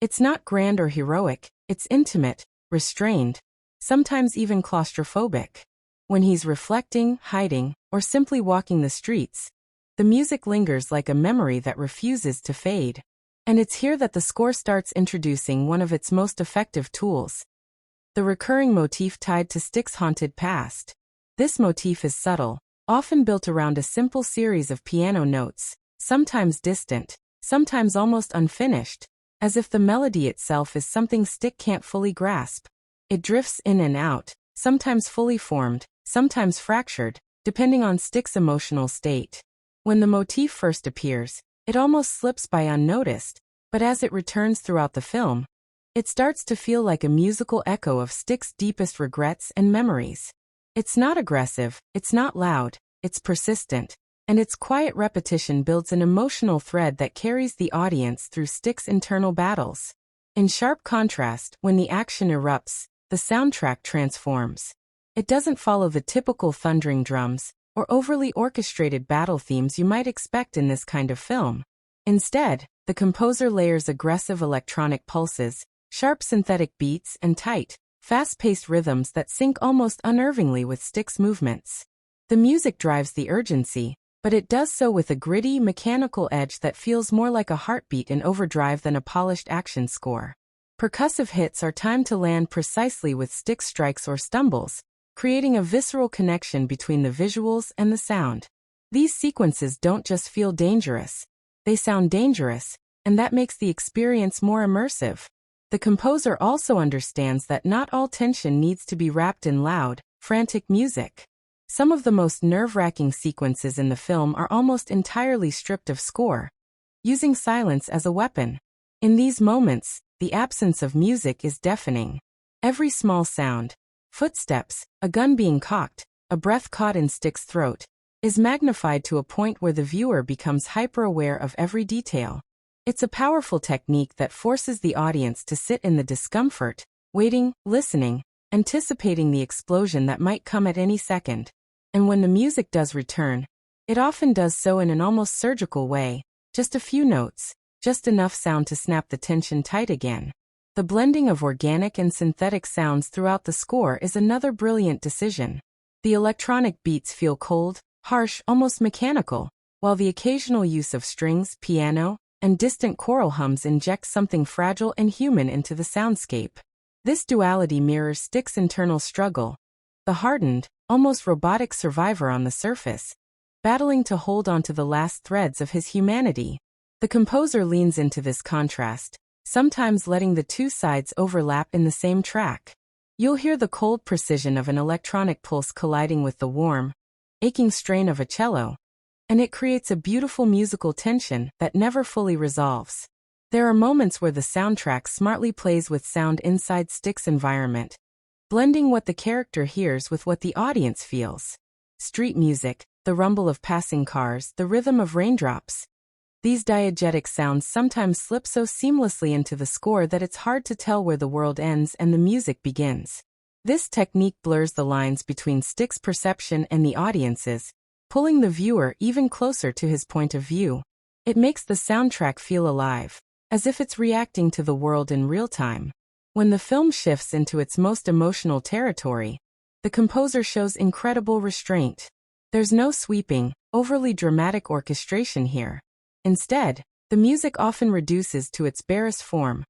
It's not grand or heroic, it's intimate, restrained, sometimes even claustrophobic. When he's reflecting, hiding, or simply walking the streets, the music lingers like a memory that refuses to fade. And it's here that the score starts introducing one of its most effective tools: the recurring motif tied to Stick's haunted past. This motif is subtle, often built around a simple series of piano notes, sometimes distant, sometimes almost unfinished, as if the melody itself is something Stick can't fully grasp. It drifts in and out, sometimes fully formed, sometimes fractured, depending on Stick's emotional state. When the motif first appears, it almost slips by unnoticed, but as it returns throughout the film, it starts to feel like a musical echo of Stick's deepest regrets and memories. It's not aggressive, it's not loud, it's persistent, and its quiet repetition builds an emotional thread that carries the audience through Stick's internal battles. In sharp contrast, when the action erupts, the soundtrack transforms. It doesn't follow the typical thundering drums or overly orchestrated battle themes you might expect in this kind of film. Instead, the composer layers aggressive electronic pulses, sharp synthetic beats, and tight, fast-paced rhythms that sync almost unnervingly with Stick's movements. The music drives the urgency, but it does so with a gritty, mechanical edge that feels more like a heartbeat in overdrive than a polished action score. Percussive hits are timed to land precisely with Stick strikes or stumbles, creating a visceral connection between the visuals and the sound. These sequences don't just feel dangerous, they sound dangerous, and that makes the experience more immersive. The composer also understands that not all tension needs to be wrapped in loud, frantic music. Some of the most nerve-wracking sequences in the film are almost entirely stripped of score, using silence as a weapon. In these moments, the absence of music is deafening. Every small sound, footsteps, a gun being cocked, a breath caught in Stick's throat, is magnified to a point where the viewer becomes hyper-aware of every detail. It's a powerful technique that forces the audience to sit in the discomfort, waiting, listening, anticipating the explosion that might come at any second. And when the music does return, it often does so in an almost surgical way, just a few notes, just enough sound to snap the tension tight again. The blending of organic and synthetic sounds throughout the score is another brilliant decision. The electronic beats feel cold, harsh, almost mechanical, while the occasional use of strings, piano, and distant choral hums inject something fragile and human into the soundscape. This duality mirrors Stick's internal struggle, the hardened, almost robotic survivor on the surface, battling to hold onto the last threads of his humanity. The composer leans into this contrast, sometimes letting the two sides overlap in the same track. You'll hear the cold precision of an electronic pulse colliding with the warm, aching strain of a cello, and it creates a beautiful musical tension that never fully resolves. There are moments where the soundtrack smartly plays with sound inside Stick's environment, blending what the character hears with what the audience feels. Street music, the rumble of passing cars, the rhythm of raindrops. These diegetic sounds sometimes slip so seamlessly into the score that it's hard to tell where the world ends and the music begins. This technique blurs the lines between Stick's perception and the audience's, pulling the viewer even closer to his point of view. It makes the soundtrack feel alive, as if it's reacting to the world in real time. When the film shifts into its most emotional territory, the composer shows incredible restraint. There's no sweeping, overly dramatic orchestration here. Instead, the music often reduces to its barest form.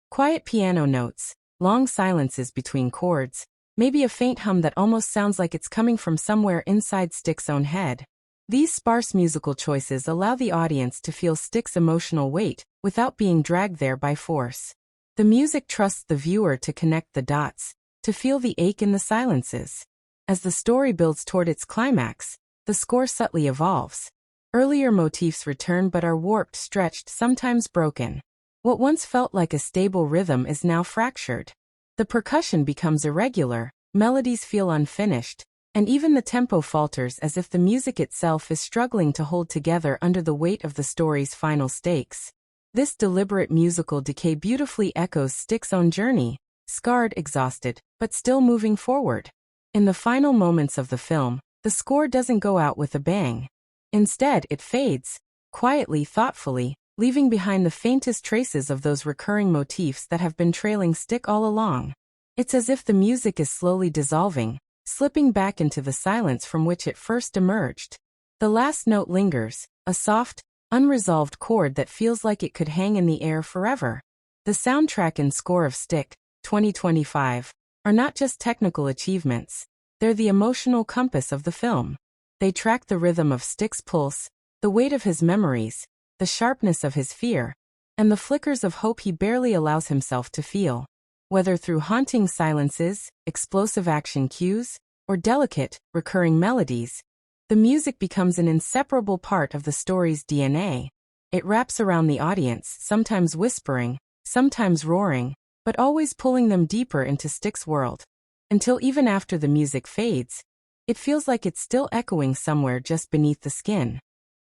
Quiet piano notes, long silences between chords, maybe a faint hum that almost sounds like it's coming from somewhere inside Stick's own head. These sparse musical choices allow the audience to feel Stick's emotional weight without being dragged there by force. The music trusts the viewer to connect the dots, to feel the ache in the silences. As the story builds toward its climax, the score subtly evolves. Earlier motifs return but are warped, stretched, sometimes broken. What once felt like a stable rhythm is now fractured. The percussion becomes irregular, melodies feel unfinished, and even the tempo falters as if the music itself is struggling to hold together under the weight of the story's final stakes. This deliberate musical decay beautifully echoes Stick's own journey, scarred, exhausted, but still moving forward. In the final moments of the film, the score doesn't go out with a bang. Instead, it fades, quietly, thoughtfully, leaving behind the faintest traces of those recurring motifs that have been trailing Stick all along. It's as if the music is slowly dissolving, slipping back into the silence from which it first emerged. The last note lingers, a soft, unresolved chord that feels like it could hang in the air forever. The soundtrack and score of Stick, 2025, are not just technical achievements, they're the emotional compass of the film. They track the rhythm of Stick's pulse, the weight of his memories, the sharpness of his fear, and the flickers of hope he barely allows himself to feel. Whether through haunting silences, explosive action cues, or delicate, recurring melodies, the music becomes an inseparable part of the story's DNA. It wraps around the audience, sometimes whispering, sometimes roaring, but always pulling them deeper into Stick's world. Until even after the music fades, it feels like it's still echoing somewhere just beneath the skin.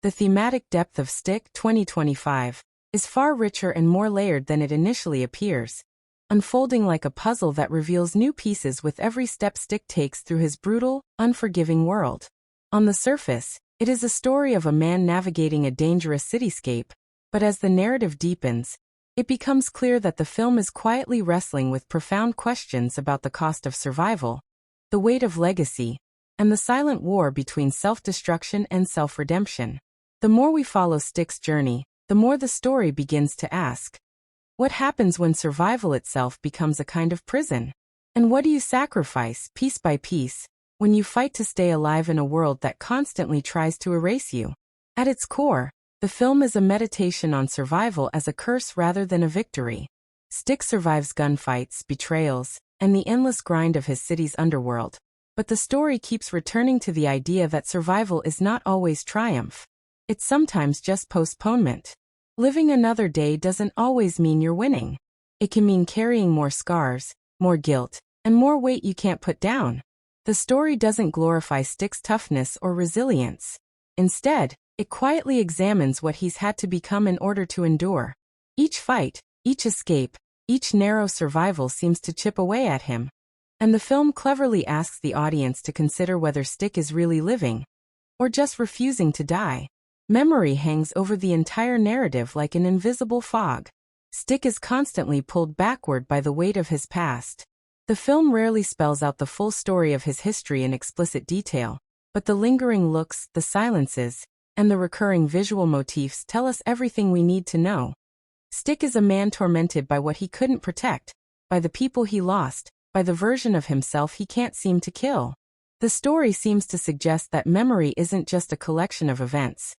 The thematic depth of Stick, 2025, is far richer and more layered than it initially appears, unfolding like a puzzle that reveals new pieces with every step Stick takes through his brutal, unforgiving world. On the surface, it is a story of a man navigating a dangerous cityscape, but as the narrative deepens, it becomes clear that the film is quietly wrestling with profound questions about the cost of survival, the weight of legacy, and the silent war between self-destruction and self-redemption. The more we follow Stick's journey, the more the story begins to ask, what happens when survival itself becomes a kind of prison? And what do you sacrifice, piece by piece, when you fight to stay alive in a world that constantly tries to erase you? At its core, the film is a meditation on survival as a curse rather than a victory. Stick survives gunfights, betrayals, and the endless grind of his city's underworld, but the story keeps returning to the idea that survival is not always triumph. It's sometimes just postponement. Living another day doesn't always mean you're winning. It can mean carrying more scars, more guilt, and more weight you can't put down. The story doesn't glorify Stick's toughness or resilience. Instead, it quietly examines what he's had to become in order to endure. Each fight, each escape, each narrow survival seems to chip away at him. And the film cleverly asks the audience to consider whether Stick is really living, or just refusing to die. Memory hangs over the entire narrative like an invisible fog. Stick is constantly pulled backward by the weight of his past. The film rarely spells out the full story of his history in explicit detail, but the lingering looks, the silences, and the recurring visual motifs tell us everything we need to know. Stick is a man tormented by what he couldn't protect, by the people he lost, by the version of himself he can't seem to kill. The story seems to suggest that memory isn't just a collection of events.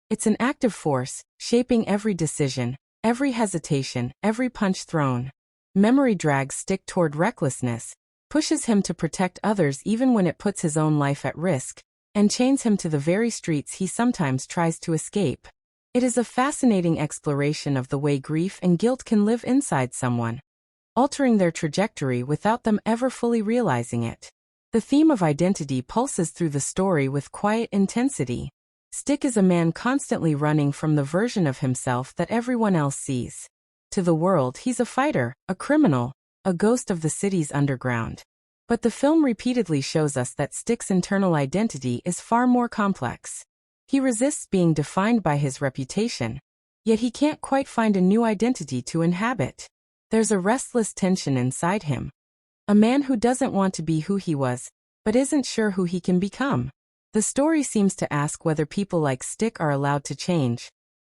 It's an active force, shaping every decision, every hesitation, every punch thrown. Memory drags Stick toward recklessness, pushes him to protect others even when it puts his own life at risk, and chains him to the very streets he sometimes tries to escape. It is a fascinating exploration of the way grief and guilt can live inside someone, altering their trajectory without them ever fully realizing it. The theme of identity pulses through the story with quiet intensity. Stick is a man constantly running from the version of himself that everyone else sees. To the world, he's a fighter, a criminal, a ghost of the city's underground. But the film repeatedly shows us that Stick's internal identity is far more complex. He resists being defined by his reputation, yet he can't quite find a new identity to inhabit. There's a restless tension inside him. A man who doesn't want to be who he was, but isn't sure who he can become. The story seems to ask whether people like Stick are allowed to change,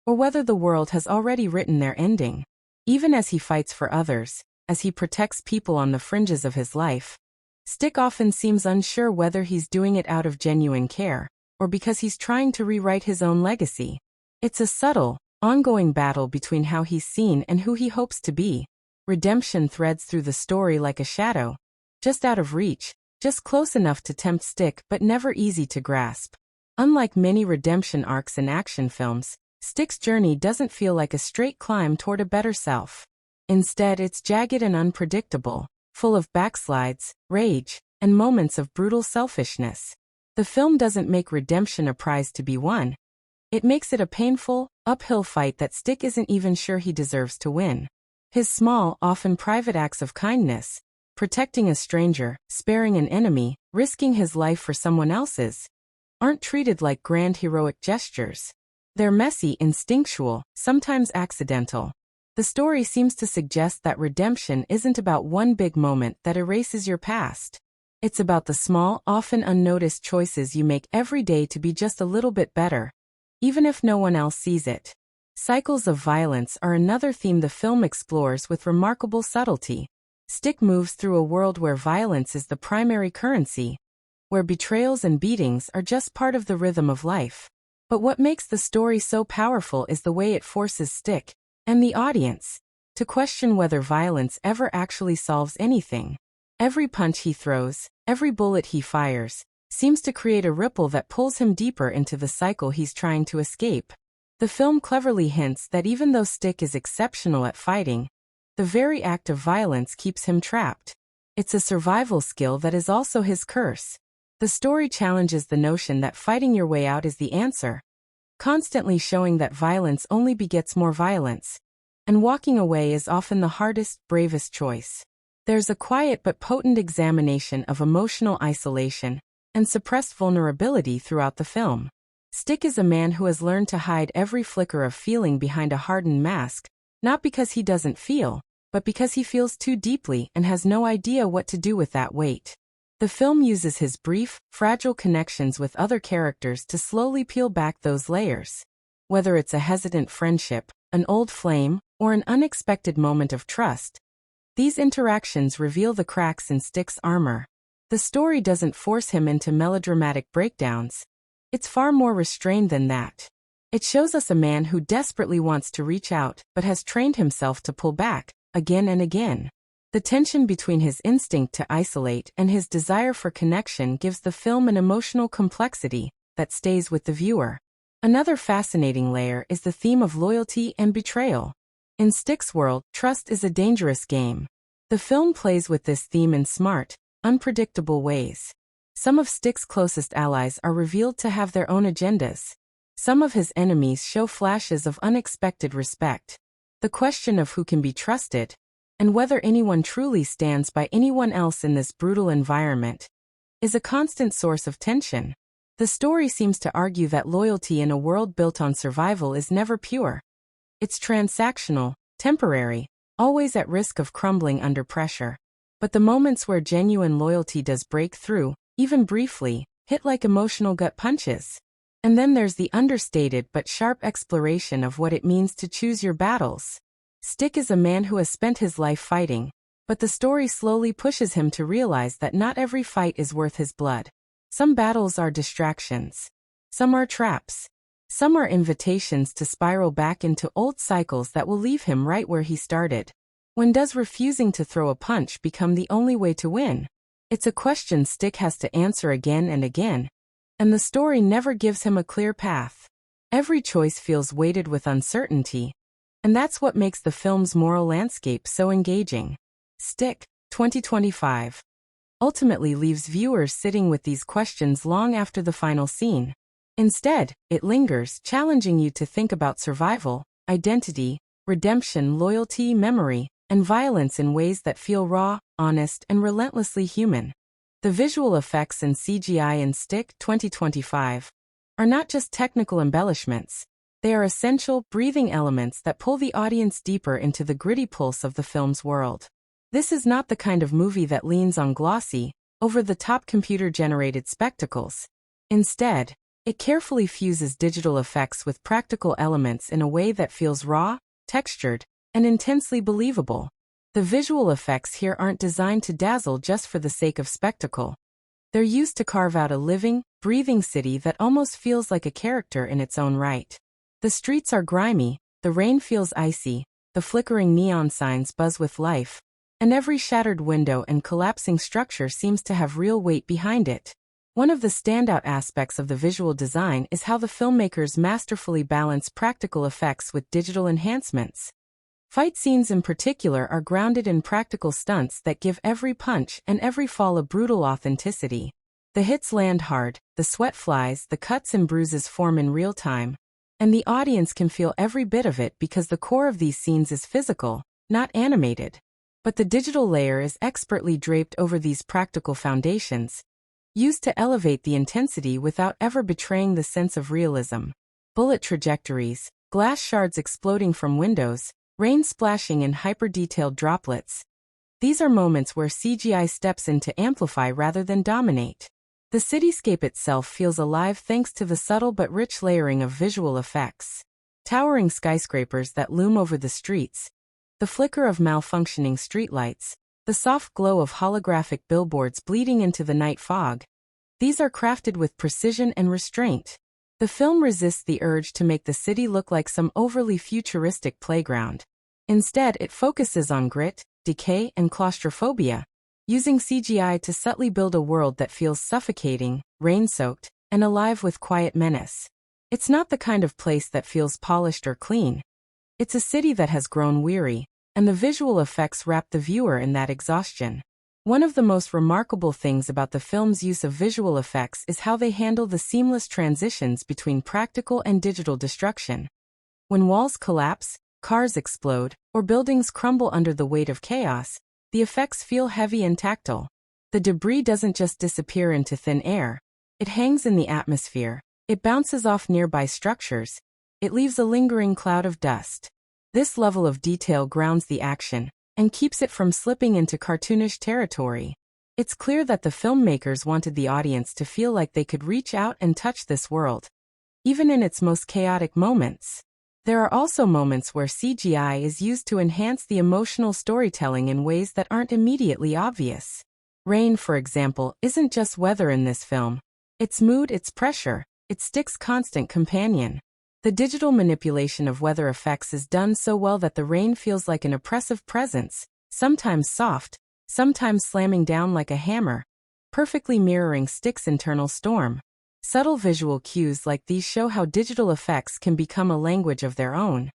or whether the world has already written their ending. Even as he fights for others, as he protects people on the fringes of his life, Stick often seems unsure whether he's doing it out of genuine care, or because he's trying to rewrite his own legacy. It's a subtle, ongoing battle between how he's seen and who he hopes to be. Redemption threads through the story like a shadow, just out of reach, just close enough to tempt Stick but never easy to grasp. Unlike many redemption arcs in action films, Stick's journey doesn't feel like a straight climb toward a better self. Instead, it's jagged and unpredictable, full of backslides, rage, and moments of brutal selfishness. The film doesn't make redemption a prize to be won. It makes it a painful, uphill fight that Stick isn't even sure he deserves to win. His small, often private acts of kindness, protecting a stranger, sparing an enemy, risking his life for someone else's, aren't treated like grand heroic gestures. They're messy, instinctual, sometimes accidental. The story seems to suggest that redemption isn't about one big moment that erases your past. It's about the small, often unnoticed choices you make every day to be just a little bit better, even if no one else sees it. Cycles of violence are another theme the film explores with remarkable subtlety. Stick moves through a world where violence is the primary currency, where betrayals and beatings are just part of the rhythm of life. But what makes the story so powerful is the way it forces Stick, and the audience, to question whether violence ever actually solves anything. Every punch he throws, every bullet he fires, seems to create a ripple that pulls him deeper into the cycle he's trying to escape. The film cleverly hints that even though Stick is exceptional at fighting, the very act of violence keeps him trapped. It's a survival skill that is also his curse. The story challenges the notion that fighting your way out is the answer, constantly showing that violence only begets more violence, and walking away is often the hardest, bravest choice. There's a quiet but potent examination of emotional isolation and suppressed vulnerability throughout the film. Stick is a man who has learned to hide every flicker of feeling behind a hardened mask, not because he doesn't feel, but because he feels too deeply and has no idea what to do with that weight. The film uses his brief, fragile connections with other characters to slowly peel back those layers. Whether it's a hesitant friendship, an old flame, or an unexpected moment of trust, these interactions reveal the cracks in Stick's armor. The story doesn't force him into melodramatic breakdowns. It's far more restrained than that. It shows us a man who desperately wants to reach out but has trained himself to pull back, again and again. The tension between his instinct to isolate and his desire for connection gives the film an emotional complexity that stays with the viewer. Another fascinating layer is the theme of loyalty and betrayal. In Stick's world, trust is a dangerous game. The film plays with this theme in smart, unpredictable ways. Some of Stick's closest allies are revealed to have their own agendas. Some of his enemies show flashes of unexpected respect. The question of who can be trusted, and whether anyone truly stands by anyone else in this brutal environment, is a constant source of tension. The story seems to argue that loyalty in a world built on survival is never pure. It's transactional, temporary, always at risk of crumbling under pressure. But the moments where genuine loyalty does break through, even briefly, hit like emotional gut punches. And then there's the understated but sharp exploration of what it means to choose your battles. Stick is a man who has spent his life fighting, but the story slowly pushes him to realize that not every fight is worth his blood. Some battles are distractions. Some are traps. Some are invitations to spiral back into old cycles that will leave him right where he started. When does refusing to throw a punch become the only way to win? It's a question Stick has to answer again and again, and the story never gives him a clear path. Every choice feels weighted with uncertainty, and that's what makes the film's moral landscape so engaging. Stick, 2025, ultimately leaves viewers sitting with these questions long after the final scene. Instead, it lingers, challenging you to think about survival, identity, redemption, loyalty, memory, and violence in ways that feel raw, honest, and relentlessly human. The visual effects and CGI in Stick, 2025, are not just technical embellishments. They are essential, breathing elements that pull the audience deeper into the gritty pulse of the film's world. This is not the kind of movie that leans on glossy, over-the-top computer-generated spectacles. Instead, it carefully fuses digital effects with practical elements in a way that feels raw, textured, and intensely believable. The visual effects here aren't designed to dazzle just for the sake of spectacle. They're used to carve out a living, breathing city that almost feels like a character in its own right. The streets are grimy, the rain feels icy, the flickering neon signs buzz with life, and every shattered window and collapsing structure seems to have real weight behind it. One of the standout aspects of the visual design is how the filmmakers masterfully balance practical effects with digital enhancements. Fight scenes in particular are grounded in practical stunts that give every punch and every fall a brutal authenticity. The hits land hard, the sweat flies, the cuts and bruises form in real time, and the audience can feel every bit of it because the core of these scenes is physical, not animated. But the digital layer is expertly draped over these practical foundations, used to elevate the intensity without ever betraying the sense of realism. Bullet trajectories, glass shards exploding from windows, rain splashing in hyper-detailed droplets. These are moments where CGI steps in to amplify rather than dominate. The cityscape itself feels alive thanks to the subtle but rich layering of visual effects. Towering skyscrapers that loom over the streets, the flicker of malfunctioning streetlights, the soft glow of holographic billboards bleeding into the night fog. These are crafted with precision and restraint. The film resists the urge to make the city look like some overly futuristic playground. Instead, it focuses on grit, decay, and claustrophobia, using CGI to subtly build a world that feels suffocating, rain-soaked, and alive with quiet menace. It's not the kind of place that feels polished or clean. It's a city that has grown weary, and the visual effects wrap the viewer in that exhaustion. One of the most remarkable things about the film's use of visual effects is how they handle the seamless transitions between practical and digital destruction. When walls collapse, cars explode, or buildings crumble under the weight of chaos, the effects feel heavy and tactile. The debris doesn't just disappear into thin air. It hangs in the atmosphere. It bounces off nearby structures. It leaves a lingering cloud of dust. This level of detail grounds the action and keeps it from slipping into cartoonish territory. It's clear that the filmmakers wanted the audience to feel like they could reach out and touch this world, even in its most chaotic moments. There are also moments where CGI is used to enhance the emotional storytelling in ways that aren't immediately obvious. Rain, for example, isn't just weather in this film. It's mood, it's pressure, it's Stick's constant companion. The digital manipulation of weather effects is done so well that the rain feels like an oppressive presence, sometimes soft, sometimes slamming down like a hammer, perfectly mirroring Stick's internal storm. Subtle visual cues like these show how digital effects can become a language of their own,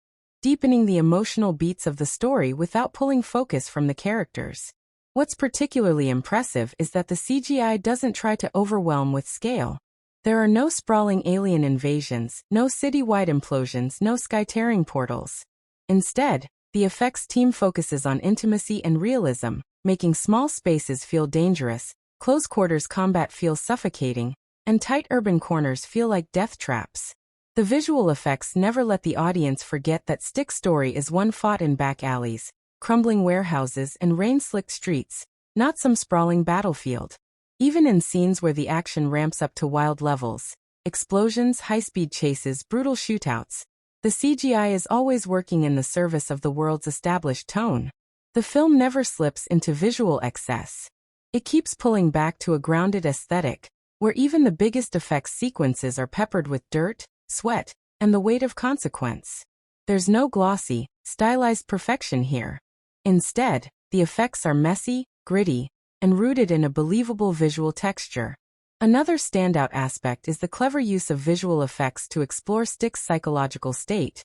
deepening the emotional beats of the story without pulling focus from the characters. What's particularly impressive is that the CGI doesn't try to overwhelm with scale. There are no sprawling alien invasions, no citywide implosions, no sky-tearing portals. Instead, the effects team focuses on intimacy and realism, making small spaces feel dangerous, close-quarters combat feel suffocating, and tight urban corners feel like death traps. The visual effects never let the audience forget that Stick's story is one fought in back alleys, crumbling warehouses, and rain-slicked streets, not some sprawling battlefield. Even in scenes where the action ramps up to wild levels, explosions, high-speed chases, brutal shootouts, the CGI is always working in the service of the world's established tone. The film never slips into visual excess. It keeps pulling back to a grounded aesthetic, where even the biggest effects sequences are peppered with dirt, sweat, and the weight of consequence. There's no glossy, stylized perfection here. Instead, the effects are messy, gritty, and rooted in a believable visual texture. Another standout aspect is the clever use of visual effects to explore Stick's psychological state.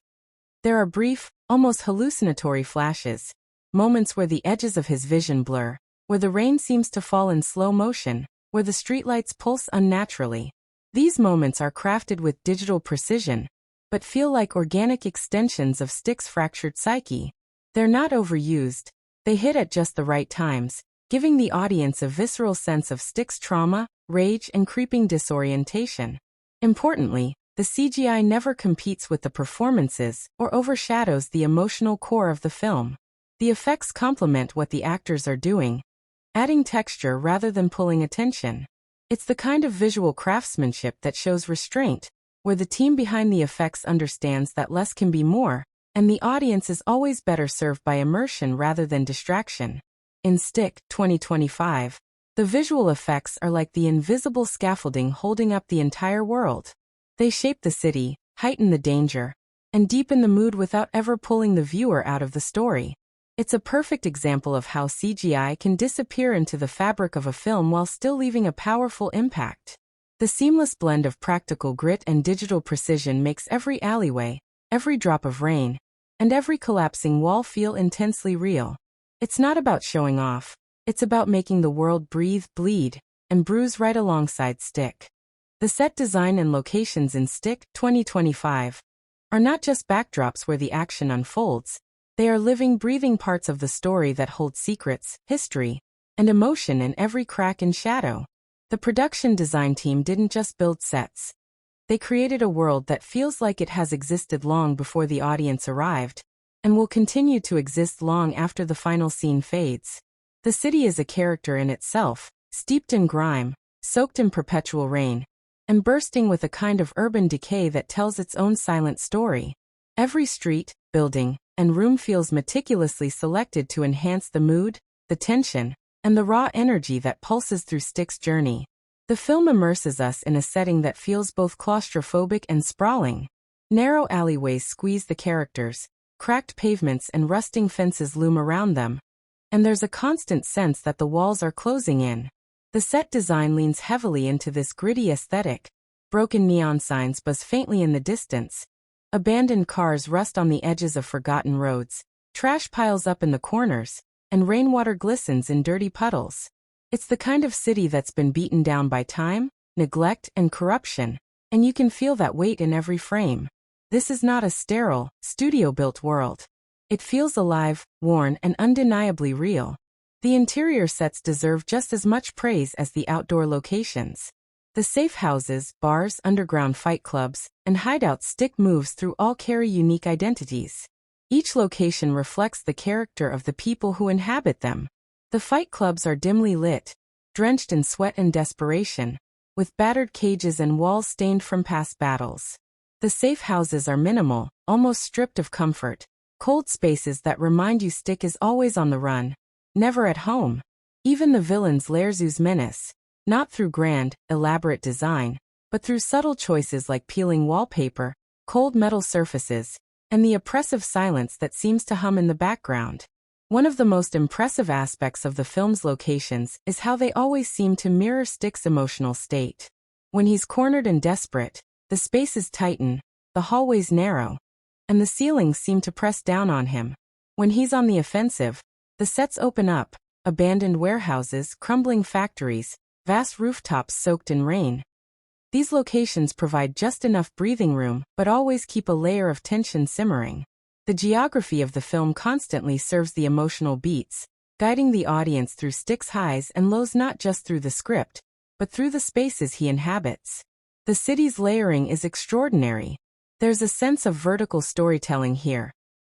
There are brief, almost hallucinatory flashes, moments where the edges of his vision blur, where the rain seems to fall in slow motion, where the streetlights pulse unnaturally. These moments are crafted with digital precision, but feel like organic extensions of Stick's fractured psyche. They're not overused, they hit at just the right times, giving the audience a visceral sense of Stick's trauma, rage, and creeping disorientation. Importantly, the CGI never competes with the performances or overshadows the emotional core of the film. The effects complement what the actors are doing, adding texture rather than pulling attention. It's the kind of visual craftsmanship that shows restraint, where the team behind the effects understands that less can be more, and the audience is always better served by immersion rather than distraction. In Stick, 2025, the visual effects are like the invisible scaffolding holding up the entire world. They shape the city, heighten the danger, and deepen the mood without ever pulling the viewer out of the story. It's a perfect example of how CGI can disappear into the fabric of a film while still leaving a powerful impact. The seamless blend of practical grit and digital precision makes every alleyway, every drop of rain, and every collapsing wall feel intensely real. It's not about showing off, it's about making the world breathe, bleed, and bruise right alongside Stick. The set design and locations in Stick 2025 are not just backdrops where the action unfolds, they are living, breathing parts of the story that hold secrets, history, and emotion in every crack and shadow. The production design team didn't just build sets. They created a world that feels like it has existed long before the audience arrived, and will continue to exist long after the final scene fades. The city is a character in itself, steeped in grime, soaked in perpetual rain, and bursting with a kind of urban decay that tells its own silent story. Every street, building, and room feels meticulously selected to enhance the mood, the tension, and the raw energy that pulses through Stick's journey. The film immerses us in a setting that feels both claustrophobic and sprawling. Narrow alleyways squeeze the characters, cracked pavements and rusting fences loom around them, and there's a constant sense that the walls are closing in. The set design leans heavily into this gritty aesthetic. Broken neon signs buzz faintly in the distance. Abandoned cars rust on the edges of forgotten roads. Trash piles up in the corners, and rainwater glistens in dirty puddles. It's the kind of city that's been beaten down by time, neglect, and corruption, and you can feel that weight in every frame. This is not a sterile, studio-built world. It feels alive, worn, and undeniably real. The interior sets deserve just as much praise as the outdoor locations. The safe houses, bars, underground fight clubs, and hideouts Stick moves through all carry unique identities. Each location reflects the character of the people who inhabit them. The fight clubs are dimly lit, drenched in sweat and desperation, with battered cages and walls stained from past battles. The safe houses are minimal, almost stripped of comfort, cold spaces that remind you Stick is always on the run, never at home. Even the villains' lairs ooze menace, not through grand, elaborate design, but through subtle choices like peeling wallpaper, cold metal surfaces, and the oppressive silence that seems to hum in the background. One of the most impressive aspects of the film's locations is how they always seem to mirror Stick's emotional state. When he's cornered and desperate, the spaces tighten, the hallways narrow, and the ceilings seem to press down on him. When he's on the offensive, the sets open up, abandoned warehouses, crumbling factories, vast rooftops soaked in rain. These locations provide just enough breathing room, but always keep a layer of tension simmering. The geography of the film constantly serves the emotional beats, guiding the audience through Stick's highs and lows, not just through the script, but through the spaces he inhabits. The city's layering is extraordinary. There's a sense of vertical storytelling here,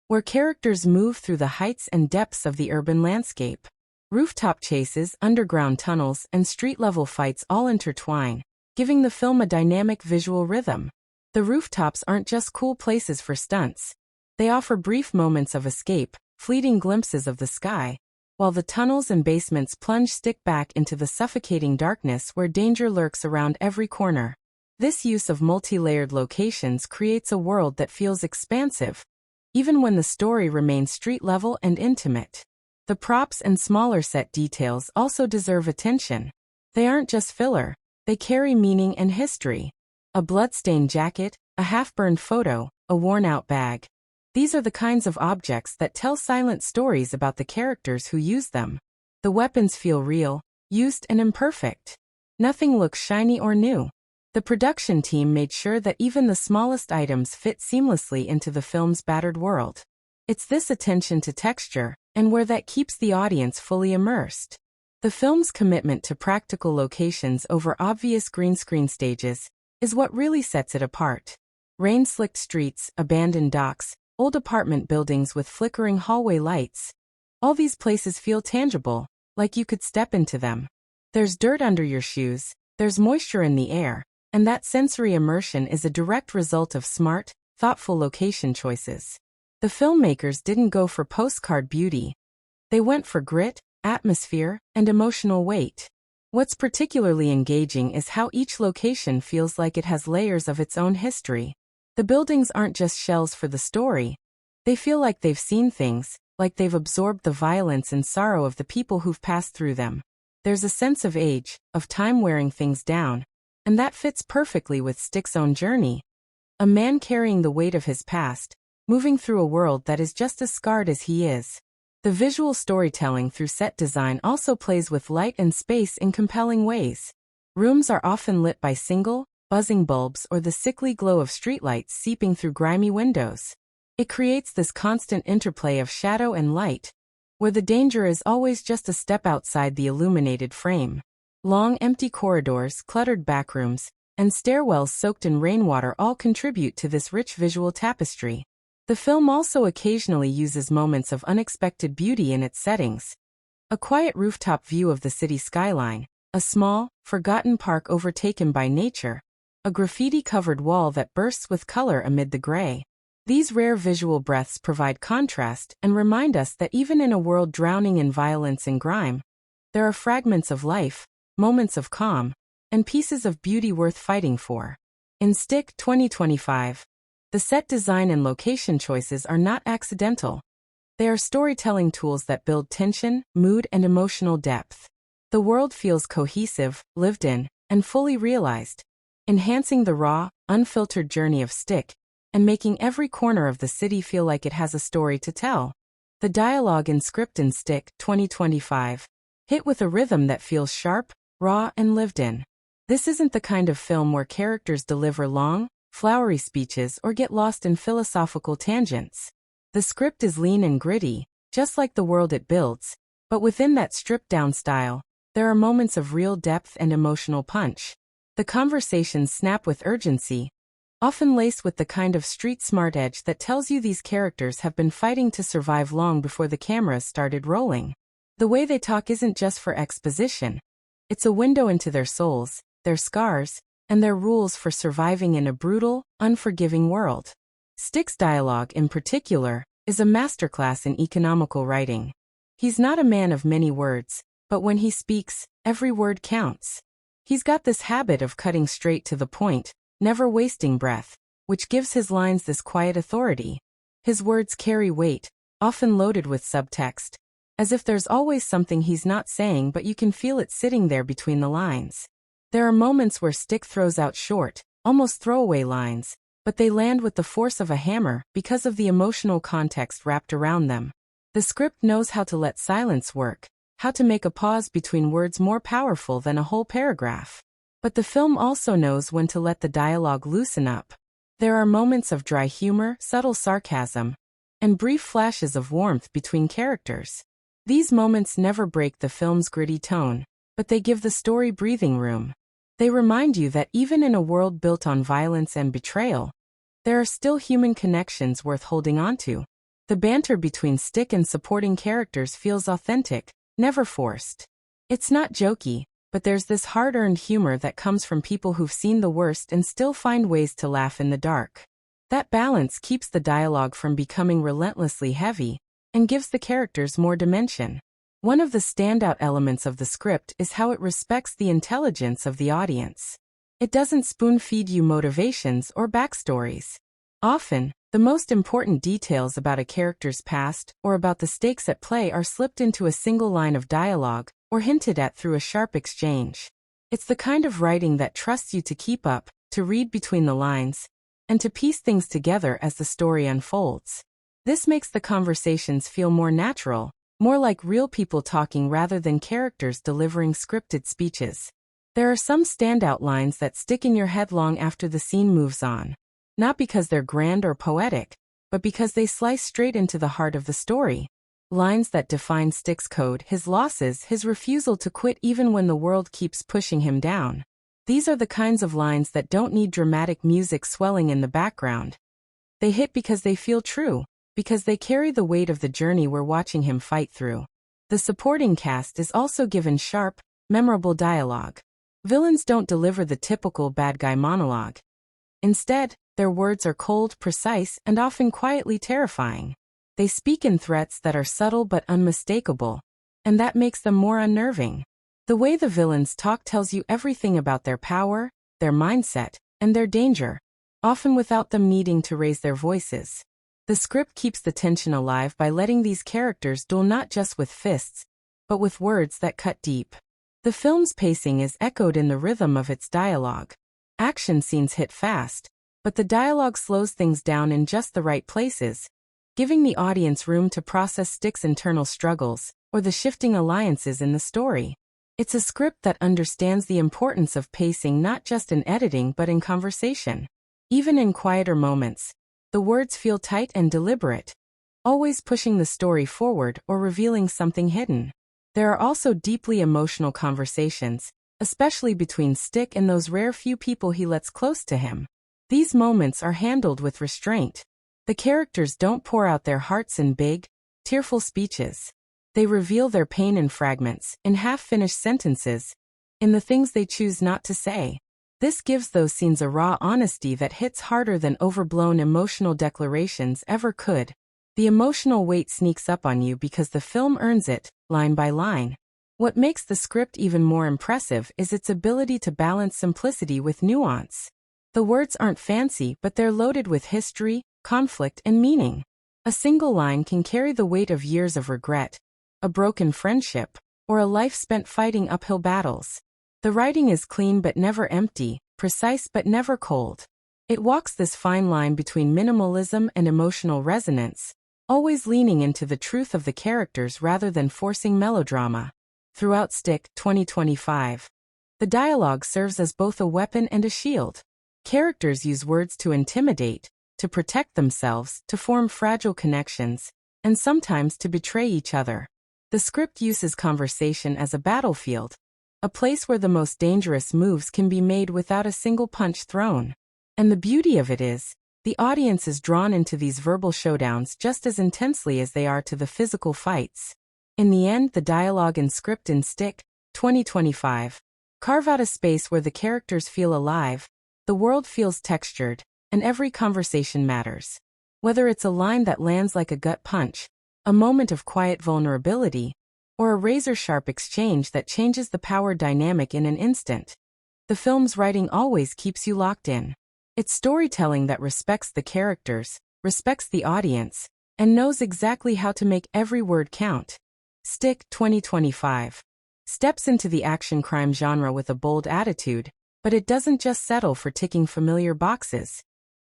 where characters move through the heights and depths of the urban landscape. Rooftop chases, underground tunnels, and street-level fights all intertwine, giving the film a dynamic visual rhythm. The rooftops aren't just cool places for stunts. They offer brief moments of escape, fleeting glimpses of the sky, while the tunnels and basements plunge Stick back into the suffocating darkness where danger lurks around every corner. This use of multi-layered locations creates a world that feels expansive, even when the story remains street-level and intimate. The props and smaller set details also deserve attention. They aren't just filler, they carry meaning and history. A blood-stained jacket, a half-burned photo, a worn-out bag. These are the kinds of objects that tell silent stories about the characters who use them. The weapons feel real, used and imperfect. Nothing looks shiny or new. The production team made sure that even the smallest items fit seamlessly into the film's battered world. It's this attention to texture, and where that keeps the audience fully immersed. The film's commitment to practical locations over obvious green screen stages is what really sets it apart. Rain-slicked streets, abandoned docks, old apartment buildings with flickering hallway lights. All these places feel tangible, like you could step into them. There's dirt under your shoes, there's moisture in the air, and that sensory immersion is a direct result of smart, thoughtful location choices. The filmmakers didn't go for postcard beauty. They went for grit, atmosphere, and emotional weight. What's particularly engaging is how each location feels like it has layers of its own history. The buildings aren't just shells for the story. They feel like they've seen things, like they've absorbed the violence and sorrow of the people who've passed through them. There's a sense of age, of time wearing things down, and that fits perfectly with Stick's own journey. A man carrying the weight of his past, moving through a world that is just as scarred as he is. The visual storytelling through set design also plays with light and space in compelling ways. Rooms are often lit by single, buzzing bulbs or the sickly glow of streetlights seeping through grimy windows. It creates this constant interplay of shadow and light, where the danger is always just a step outside the illuminated frame. Long empty corridors, cluttered backrooms, and stairwells soaked in rainwater all contribute to this rich visual tapestry. The film also occasionally uses moments of unexpected beauty in its settings. A quiet rooftop view of the city skyline, a small, forgotten park overtaken by nature, a graffiti-covered wall that bursts with color amid the gray. These rare visual breaths provide contrast and remind us that even in a world drowning in violence and grime, there are fragments of life, moments of calm, and pieces of beauty worth fighting for. In Stick 2025, the set design and location choices are not accidental. They are storytelling tools that build tension, mood, and emotional depth. The world feels cohesive, lived in, and fully realized, enhancing the raw, unfiltered journey of Stick, and making every corner of the city feel like it has a story to tell. The dialogue and script in Stick 2025 hit with a rhythm that feels sharp, raw, and lived in. This isn't the kind of film where characters deliver long, flowery speeches or get lost in philosophical tangents. The script is lean and gritty, just like the world it builds, but within that stripped-down style, there are moments of real depth and emotional punch. The conversations snap with urgency, often laced with the kind of street-smart edge that tells you these characters have been fighting to survive long before the cameras started rolling. The way they talk isn't just for exposition. It's a window into their souls, their scars, and their rules for surviving in a brutal, unforgiving world. Stick's dialogue, in particular, is a masterclass in economical writing. He's not a man of many words, but when he speaks, every word counts. He's got this habit of cutting straight to the point, never wasting breath, which gives his lines this quiet authority. His words carry weight, often loaded with subtext, as if there's always something he's not saying but you can feel it sitting there between the lines. There are moments where Stick throws out short, almost throwaway lines, but they land with the force of a hammer because of the emotional context wrapped around them. The script knows how to let silence work, how to make a pause between words more powerful than a whole paragraph. But the film also knows when to let the dialogue loosen up. There are moments of dry humor, subtle sarcasm, and brief flashes of warmth between characters. These moments never break the film's gritty tone, but they give the story breathing room. They remind you that even in a world built on violence and betrayal, there are still human connections worth holding onto. The banter between Stick and supporting characters feels authentic, never forced. It's not jokey, but there's this hard-earned humor that comes from people who've seen the worst and still find ways to laugh in the dark. That balance keeps the dialogue from becoming relentlessly heavy and gives the characters more dimension. One of the standout elements of the script is how it respects the intelligence of the audience. It doesn't spoon-feed you motivations or backstories. Often, the most important details about a character's past or about the stakes at play are slipped into a single line of dialogue or hinted at through a sharp exchange. It's the kind of writing that trusts you to keep up, to read between the lines, and to piece things together as the story unfolds. This makes the conversations feel more natural, more like real people talking rather than characters delivering scripted speeches. There are some standout lines that stick in your head long after the scene moves on. Not because they're grand or poetic, but because they slice straight into the heart of the story. Lines that define Stick's code, his losses, his refusal to quit even when the world keeps pushing him down. These are the kinds of lines that don't need dramatic music swelling in the background. They hit because they feel true, because they carry the weight of the journey we're watching him fight through. The supporting cast is also given sharp, memorable dialogue. Villains don't deliver the typical bad guy monologue. Instead, their words are cold, precise, and often quietly terrifying. They speak in threats that are subtle but unmistakable, and that makes them more unnerving. The way the villains talk tells you everything about their power, their mindset, and their danger, often without them needing to raise their voices. The script keeps the tension alive by letting these characters duel not just with fists, but with words that cut deep. The film's pacing is echoed in the rhythm of its dialogue. Action scenes hit fast, but the dialogue slows things down in just the right places, giving the audience room to process Stick's internal struggles or the shifting alliances in the story. It's a script that understands the importance of pacing not just in editing but in conversation. Even in quieter moments, the words feel tight and deliberate, always pushing the story forward or revealing something hidden. There are also deeply emotional conversations, especially between Stick and those rare few people he lets close to him. These moments are handled with restraint. The characters don't pour out their hearts in big, tearful speeches. They reveal their pain in fragments, in half-finished sentences, in the things they choose not to say. This gives those scenes a raw honesty that hits harder than overblown emotional declarations ever could. The emotional weight sneaks up on you because the film earns it, line by line. What makes the script even more impressive is its ability to balance simplicity with nuance. The words aren't fancy, but they're loaded with history, conflict, and meaning. A single line can carry the weight of years of regret, a broken friendship, or a life spent fighting uphill battles. The writing is clean but never empty, precise but never cold. It walks this fine line between minimalism and emotional resonance, always leaning into the truth of the characters rather than forcing melodrama. Throughout Stick, 2025, the dialogue serves as both a weapon and a shield. Characters use words to intimidate, to protect themselves, to form fragile connections, and sometimes to betray each other. The script uses conversation as a battlefield, a place where the most dangerous moves can be made without a single punch thrown. And the beauty of it is, the audience is drawn into these verbal showdowns just as intensely as they are to the physical fights. In the end, the dialogue and script in Stick, 2025, carve out a space where the characters feel alive, the world feels textured, and every conversation matters. Whether it's a line that lands like a gut punch, a moment of quiet vulnerability, or a razor-sharp exchange that changes the power dynamic in an instant, the film's writing always keeps you locked in. It's storytelling that respects the characters, respects the audience, and knows exactly how to make every word count. Stick, 2025, steps into the action crime genre with a bold attitude, but it doesn't just settle for ticking familiar boxes.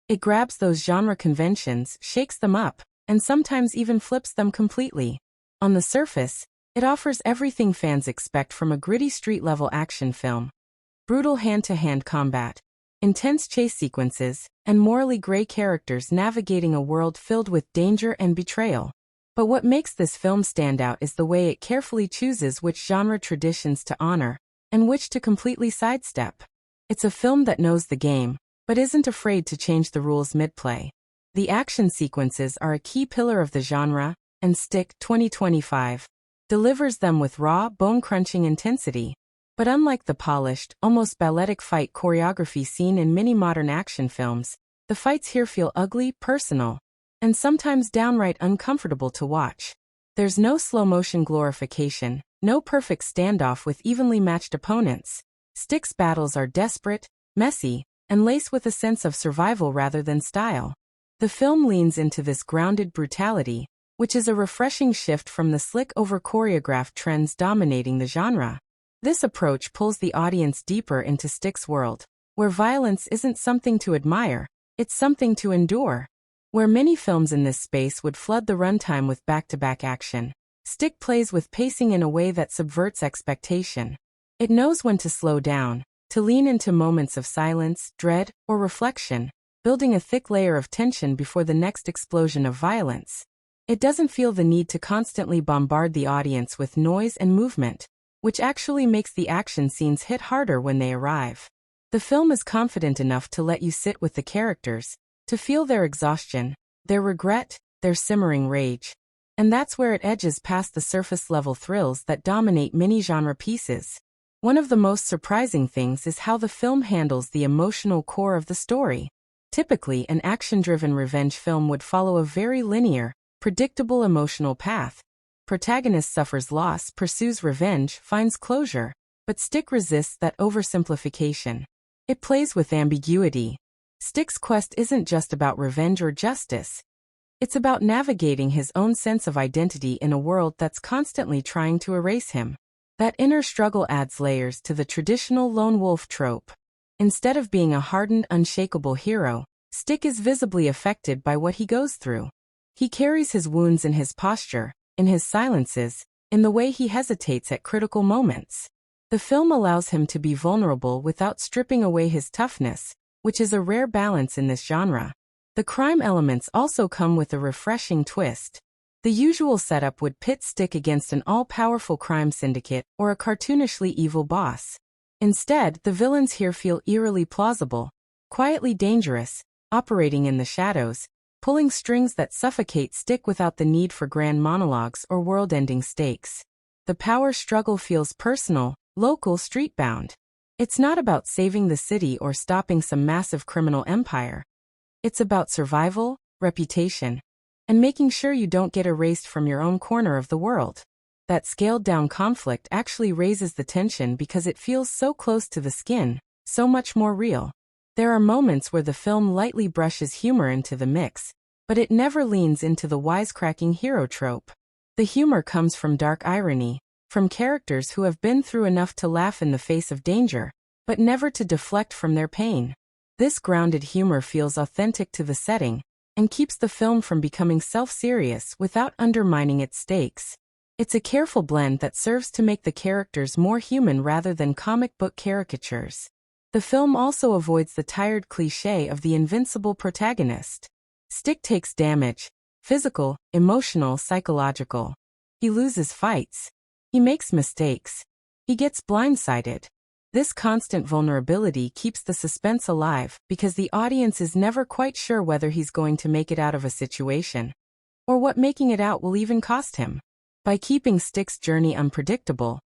It grabs those genre conventions, shakes them up, and sometimes even flips them completely. On the surface, it offers everything fans expect from a gritty street-level action film. Brutal hand-to-hand combat, intense chase sequences, and morally gray characters navigating a world filled with danger and betrayal. But what makes this film stand out is the way it carefully chooses which genre traditions to honor, and which to completely sidestep. It's a film that knows the game, but isn't afraid to change the rules mid-play. The action sequences are a key pillar of the genre, and Stick, 2025, delivers them with raw, bone-crunching intensity. But unlike the polished, almost balletic fight choreography seen in many modern action films, the fights here feel ugly, personal, and sometimes downright uncomfortable to watch. There's no slow-motion glorification, no perfect standoff with evenly matched opponents. Stick's battles are desperate, messy, and laced with a sense of survival rather than style. The film leans into this grounded brutality, which is a refreshing shift from the slick over-choreographed trends dominating the genre. This approach pulls the audience deeper into Stick's world, where violence isn't something to admire, it's something to endure. Where many films in this space would flood the runtime with back-to-back action, Stick plays with pacing in a way that subverts expectation. It knows when to slow down, to lean into moments of silence, dread, or reflection, building a thick layer of tension before the next explosion of violence. It doesn't feel the need to constantly bombard the audience with noise and movement, which actually makes the action scenes hit harder when they arrive. The film is confident enough to let you sit with the characters, to feel their exhaustion, their regret, their simmering rage. And that's where it edges past the surface-level thrills that dominate many genre pieces. One of the most surprising things is how the film handles the emotional core of the story. Typically, an action-driven revenge film would follow a very linear, predictable emotional path. Protagonist suffers loss, pursues revenge, finds closure, but Stick resists that oversimplification. It plays with ambiguity. Stick's quest isn't just about revenge or justice. It's about navigating his own sense of identity in a world that's constantly trying to erase him. That inner struggle adds layers to the traditional lone wolf trope. Instead of being a hardened, unshakable hero, Stick is visibly affected by what he goes through. He carries his wounds in his posture, in his silences, in the way he hesitates at critical moments. The film allows him to be vulnerable without stripping away his toughness, which is a rare balance in this genre. The crime elements also come with a refreshing twist. The usual setup would pit Stick against an all-powerful crime syndicate or a cartoonishly evil boss. Instead, the villains here feel eerily plausible, quietly dangerous, operating in the shadows, pulling strings that suffocate Stick without the need for grand monologues or world-ending stakes. The power struggle feels personal, local, street-bound. It's not about saving the city or stopping some massive criminal empire. It's about survival, reputation, and making sure you don't get erased from your own corner of the world. That scaled-down conflict actually raises the tension because it feels so close to the skin, so much more real. There are moments where the film lightly brushes humor into the mix, but it never leans into the wisecracking hero trope. The humor comes from dark irony, from characters who have been through enough to laugh in the face of danger, but never to deflect from their pain. This grounded humor feels authentic to the setting, and keeps the film from becoming self-serious without undermining its stakes. It's a careful blend that serves to make the characters more human rather than comic book caricatures. The film also avoids the tired cliché of the invincible protagonist. Stick takes damage, physical, emotional, psychological. He loses fights. He makes mistakes. He gets blindsided. This constant vulnerability keeps the suspense alive because the audience is never quite sure whether he's going to make it out of a situation, or what making it out will even cost him. By keeping Stick's journey unpredictable,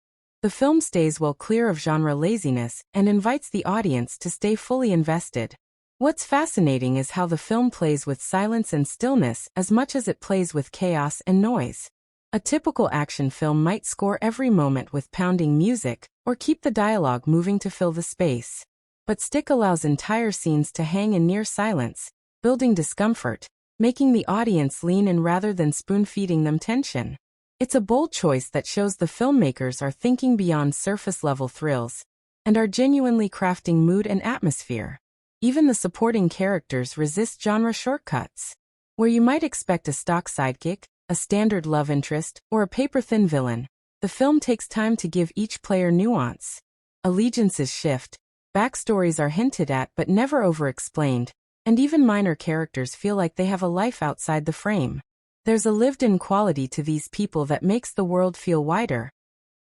the film stays well clear of genre laziness and invites the audience to stay fully invested. What's fascinating is how the film plays with silence and stillness as much as it plays with chaos and noise. A typical action film might score every moment with pounding music, or keep the dialogue moving to fill the space. But Stick allows entire scenes to hang in near silence, building discomfort, making the audience lean in rather than spoon-feeding them tension. It's a bold choice that shows the filmmakers are thinking beyond surface-level thrills, and are genuinely crafting mood and atmosphere. Even the supporting characters resist genre shortcuts. Where you might expect a stock sidekick, a standard love interest, or a paper-thin villain, the film takes time to give each player nuance. Allegiances shift, backstories are hinted at but never over-explained, and even minor characters feel like they have a life outside the frame. There's a lived-in quality to these people that makes the world feel wider,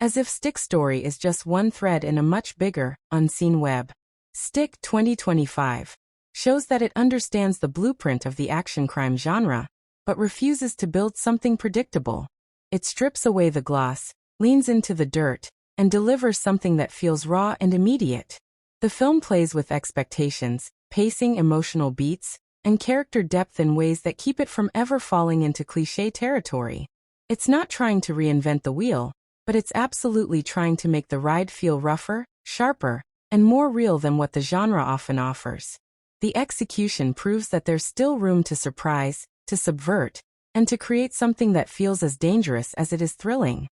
as if Stick's story is just one thread in a much bigger, unseen web. Stick 2025 shows that it understands the blueprint of the action crime genre, but refuses to build something predictable. It strips away the gloss, leans into the dirt, and delivers something that feels raw and immediate. The film plays with expectations, pacing, emotional beats, and character depth in ways that keep it from ever falling into cliché territory. It's not trying to reinvent the wheel, but it's absolutely trying to make the ride feel rougher, sharper, and more real than what the genre often offers. The execution proves that there's still room to surprise, to subvert, and to create something that feels as dangerous as it is thrilling.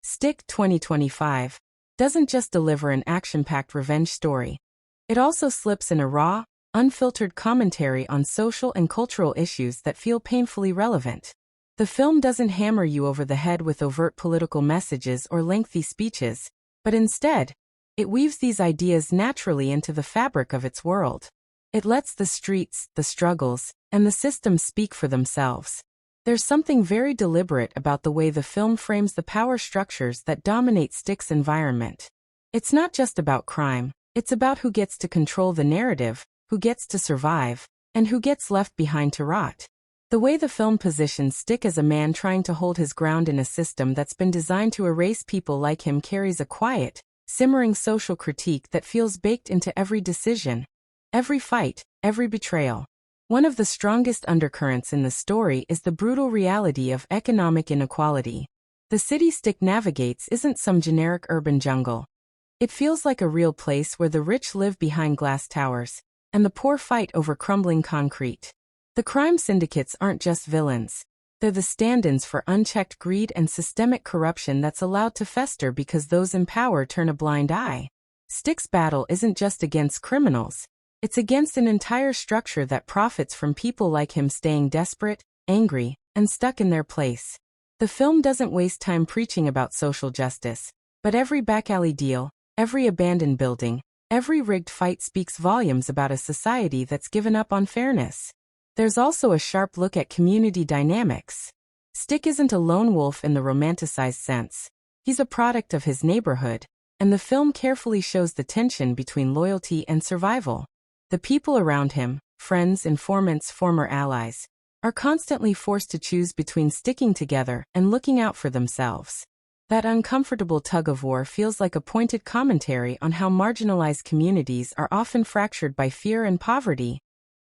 Stick 2025 doesn't just deliver an action-packed revenge story. It also slips in a raw, unfiltered commentary on social and cultural issues that feel painfully relevant. The film doesn't hammer you over the head with overt political messages or lengthy speeches, but instead, it weaves these ideas naturally into the fabric of its world. It lets the streets, the struggles, and the system speak for themselves. There's something very deliberate about the way the film frames the power structures that dominate Stick's environment. It's not just about crime, it's about who gets to control the narrative, who gets to survive, and who gets left behind to rot. The way the film positions Stick as a man trying to hold his ground in a system that's been designed to erase people like him carries a quiet, simmering social critique that feels baked into every decision, every fight, every betrayal. One of the strongest undercurrents in the story is the brutal reality of economic inequality. The city Stick navigates isn't some generic urban jungle. It feels like a real place where the rich live behind glass towers, and the poor fight over crumbling concrete. The crime syndicates aren't just villains. They're the stand-ins for unchecked greed and systemic corruption that's allowed to fester because those in power turn a blind eye. Stick's battle isn't just against criminals. It's against an entire structure that profits from people like him staying desperate, angry, and stuck in their place. The film doesn't waste time preaching about social justice, but every back-alley deal, every abandoned building, every rigged fight speaks volumes about a society that's given up on fairness. There's also a sharp look at community dynamics. Stick isn't a lone wolf in the romanticized sense. He's a product of his neighborhood, and the film carefully shows the tension between loyalty and survival. The people around him, friends, informants, former allies, are constantly forced to choose between sticking together and looking out for themselves. That uncomfortable tug-of-war feels like a pointed commentary on how marginalized communities are often fractured by fear and poverty.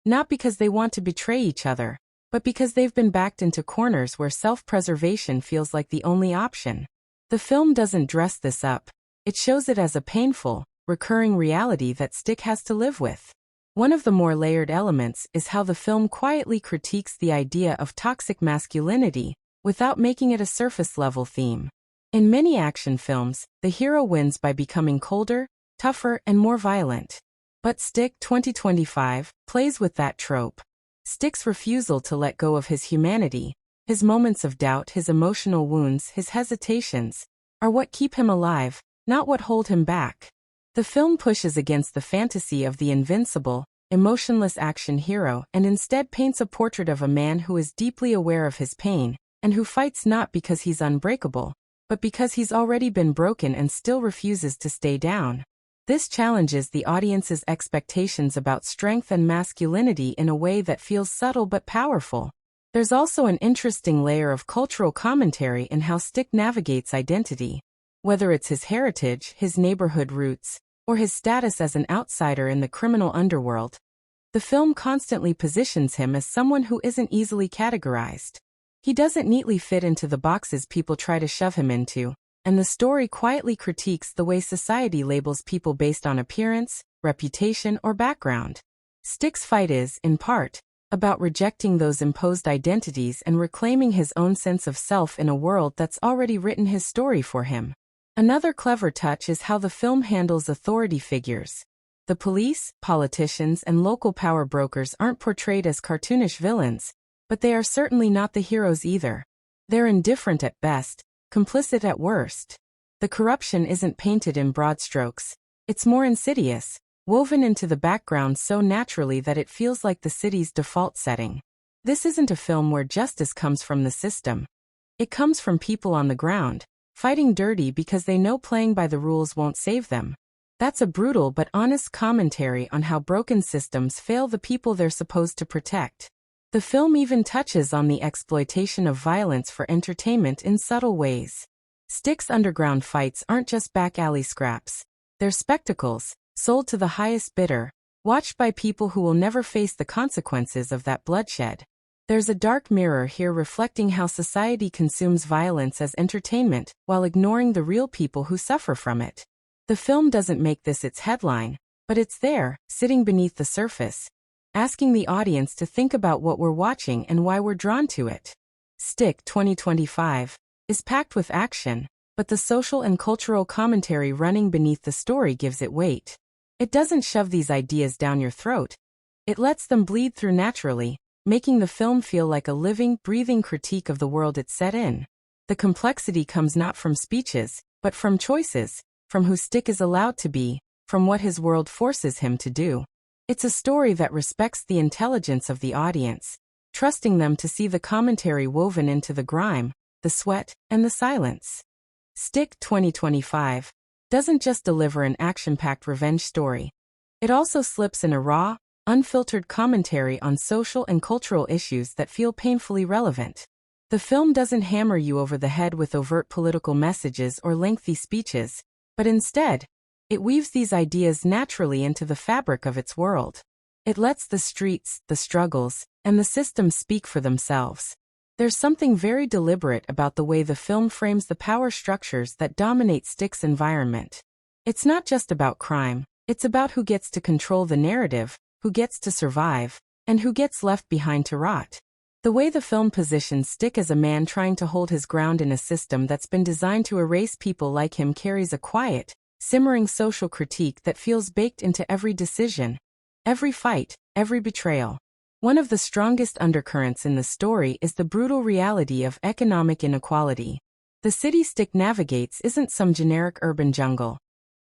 Not because they want to betray each other, but because they've been backed into corners where self-preservation feels like the only option. The film doesn't dress this up. It shows it as a painful, recurring reality that Stick has to live with. One of the more layered elements is how the film quietly critiques the idea of toxic masculinity, without making it a surface-level theme. In many action films, the hero wins by becoming colder, tougher, and more violent. But Stick 2025 plays with that trope. Stick's refusal to let go of his humanity, his moments of doubt, his emotional wounds, his hesitations, are what keep him alive, not what hold him back. The film pushes against the fantasy of the invincible, emotionless action hero and instead paints a portrait of a man who is deeply aware of his pain, and who fights not because he's unbreakable, but because he's already been broken and still refuses to stay down. This challenges the audience's expectations about strength and masculinity in a way that feels subtle but powerful. There's also an interesting layer of cultural commentary in how Stick navigates identity. Whether it's his heritage, his neighborhood roots, or his status as an outsider in the criminal underworld, the film constantly positions him as someone who isn't easily categorized. He doesn't neatly fit into the boxes people try to shove him into, and the story quietly critiques the way society labels people based on appearance, reputation, or background. Stick's fight is, in part, about rejecting those imposed identities and reclaiming his own sense of self in a world that's already written his story for him. Another clever touch is how the film handles authority figures. The police, politicians, and local power brokers aren't portrayed as cartoonish villains, but they are certainly not the heroes either. They're indifferent at best, complicit at worst. The corruption isn't painted in broad strokes. It's more insidious, woven into the background so naturally that it feels like the city's default setting. This isn't a film where justice comes from the system. It comes from people on the ground, fighting dirty because they know playing by the rules won't save them. That's a brutal but honest commentary on how broken systems fail the people they're supposed to protect. The film even touches on the exploitation of violence for entertainment in subtle ways. Stick's underground fights aren't just back-alley scraps. They're spectacles, sold to the highest bidder, watched by people who will never face the consequences of that bloodshed. There's a dark mirror here reflecting how society consumes violence as entertainment while ignoring the real people who suffer from it. The film doesn't make this its headline, but it's there, sitting beneath the surface, asking the audience to think about what we're watching and why we're drawn to it. Stick 2025 is packed with action, but the social and cultural commentary running beneath the story gives it weight. It doesn't shove these ideas down your throat. It lets them bleed through naturally, making the film feel like a living, breathing critique of the world it's set in. The complexity comes not from speeches, but from choices, from who Stick is allowed to be, from what his world forces him to do. It's a story that respects the intelligence of the audience, trusting them to see the commentary woven into the grime, the sweat, and the silence. Stick 2025 doesn't just deliver an action-packed revenge story. It also slips in a raw, unfiltered commentary on social and cultural issues that feel painfully relevant. The film doesn't hammer you over the head with overt political messages or lengthy speeches, but instead, it weaves these ideas naturally into the fabric of its world. It lets the streets, the struggles, and the system speak for themselves. There's something very deliberate about the way the film frames the power structures that dominate Stick's environment. It's not just about crime, it's about who gets to control the narrative, who gets to survive, and who gets left behind to rot. The way the film positions Stick as a man trying to hold his ground in a system that's been designed to erase people like him carries a quiet, simmering social critique that feels baked into every decision, every fight, every betrayal. One of the strongest undercurrents in the story is the brutal reality of economic inequality. The city Stick navigates isn't some generic urban jungle.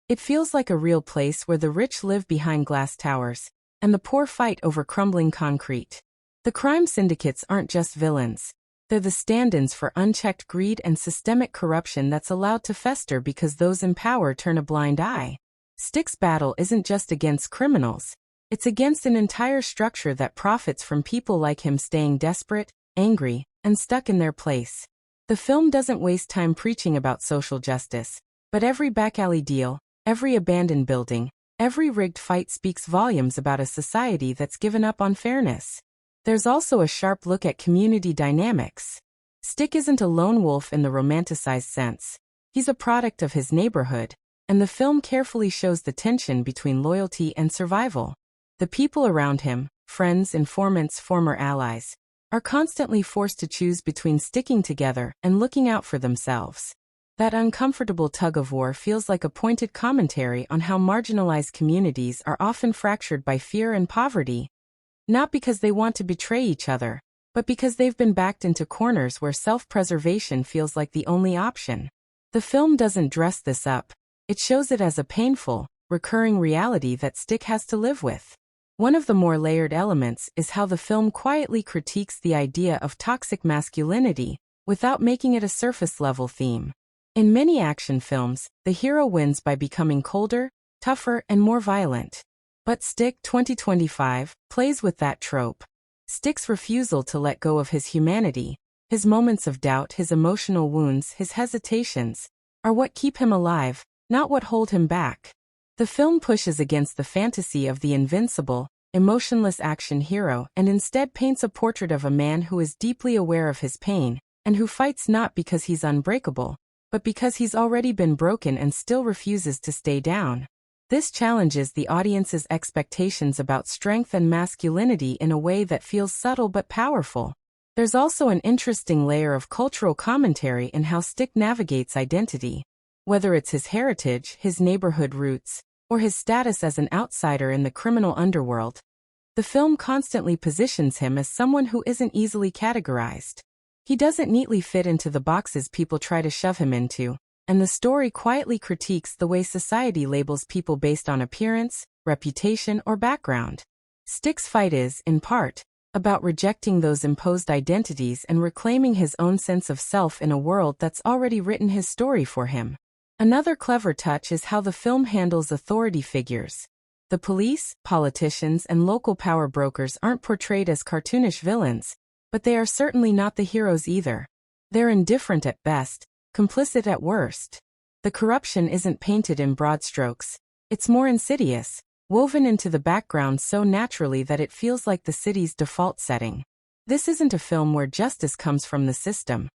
It feels like a real place where the rich live behind glass towers, and the poor fight over crumbling concrete. The crime syndicates aren't just villains. They're the stand-ins for unchecked greed and systemic corruption that's allowed to fester because those in power turn a blind eye. Stick's battle isn't just against criminals. It's against an entire structure that profits from people like him staying desperate, angry, and stuck in their place. The film doesn't waste time preaching about social justice, but every back-alley deal, every abandoned building, every rigged fight speaks volumes about a society that's given up on fairness. There's also a sharp look at community dynamics. Stick isn't a lone wolf in the romanticized sense. He's a product of his neighborhood, and the film carefully shows the tension between loyalty and survival. The people around him, friends, informants, former allies, are constantly forced to choose between sticking together and looking out for themselves. That uncomfortable tug-of-war feels like a pointed commentary on how marginalized communities are often fractured by fear and poverty. Not because they want to betray each other, but because they've been backed into corners where self-preservation feels like the only option. The film doesn't dress this up. It shows it as a painful, recurring reality that Stick has to live with. One of the more layered elements is how the film quietly critiques the idea of toxic masculinity, without making it a surface-level theme. In many action films, the hero wins by becoming colder, tougher, and more violent. But Stick 2025 plays with that trope. Stick's refusal to let go of his humanity, his moments of doubt, his emotional wounds, his hesitations, are what keep him alive, not what hold him back. The film pushes against the fantasy of the invincible, emotionless action hero and instead paints a portrait of a man who is deeply aware of his pain, and who fights not because he's unbreakable, but because he's already been broken and still refuses to stay down. This challenges the audience's expectations about strength and masculinity in a way that feels subtle but powerful. There's also an interesting layer of cultural commentary in how Stick navigates identity. Whether it's his heritage, his neighborhood roots, or his status as an outsider in the criminal underworld, the film constantly positions him as someone who isn't easily categorized. He doesn't neatly fit into the boxes people try to shove him into, and the story quietly critiques the way society labels people based on appearance, reputation, or background. Stick's fight is, in part, about rejecting those imposed identities and reclaiming his own sense of self in a world that's already written his story for him. Another clever touch is how the film handles authority figures. The police, politicians, and local power brokers aren't portrayed as cartoonish villains, but they are certainly not the heroes either. They're indifferent at best, complicit at worst. The corruption isn't painted in broad strokes. It's more insidious, woven into the background so naturally that it feels like the city's default setting. This isn't a film where justice comes from the system.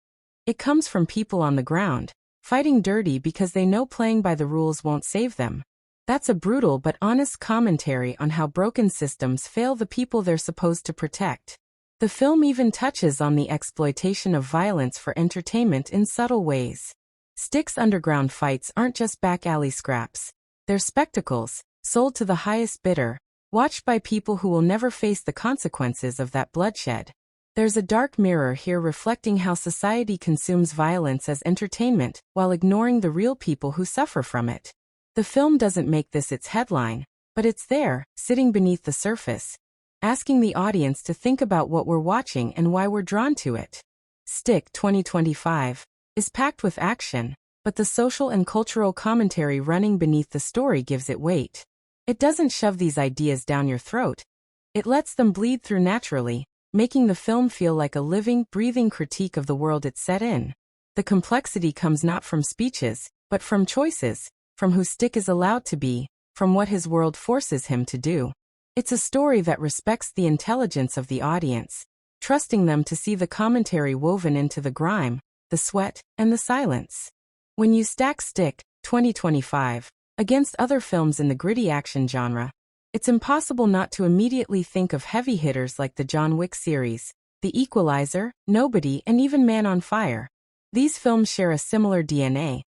It comes from people on the ground, fighting dirty because they know playing by the rules won't save them. That's a brutal but honest commentary on how broken systems fail the people they're supposed to protect. The film even touches on the exploitation of violence for entertainment in subtle ways. Stick's underground fights aren't just back-alley scraps. They're spectacles, sold to the highest bidder, watched by people who will never face the consequences of that bloodshed. There's a dark mirror here reflecting how society consumes violence as entertainment while ignoring the real people who suffer from it. The film doesn't make this its headline, but it's there, sitting beneath the surface, asking the audience to think about what we're watching and why we're drawn to it. Stick 2025 is packed with action, but the social and cultural commentary running beneath the story gives it weight. It doesn't shove these ideas down your throat. It lets them bleed through naturally, making the film feel like a living, breathing critique of the world it's set in. The complexity comes not from speeches, but from choices, from who Stick is allowed to be, from what his world forces him to do. It's a story that respects the intelligence of the audience, trusting them to see the commentary woven into the grime, the sweat, and the silence. When you stack Stick 2025 against other films in the gritty action genre, It's impossible not to immediately think of heavy hitters like the John Wick series, The Equalizer, Nobody, and even Man on Fire. These films share a similar DNA.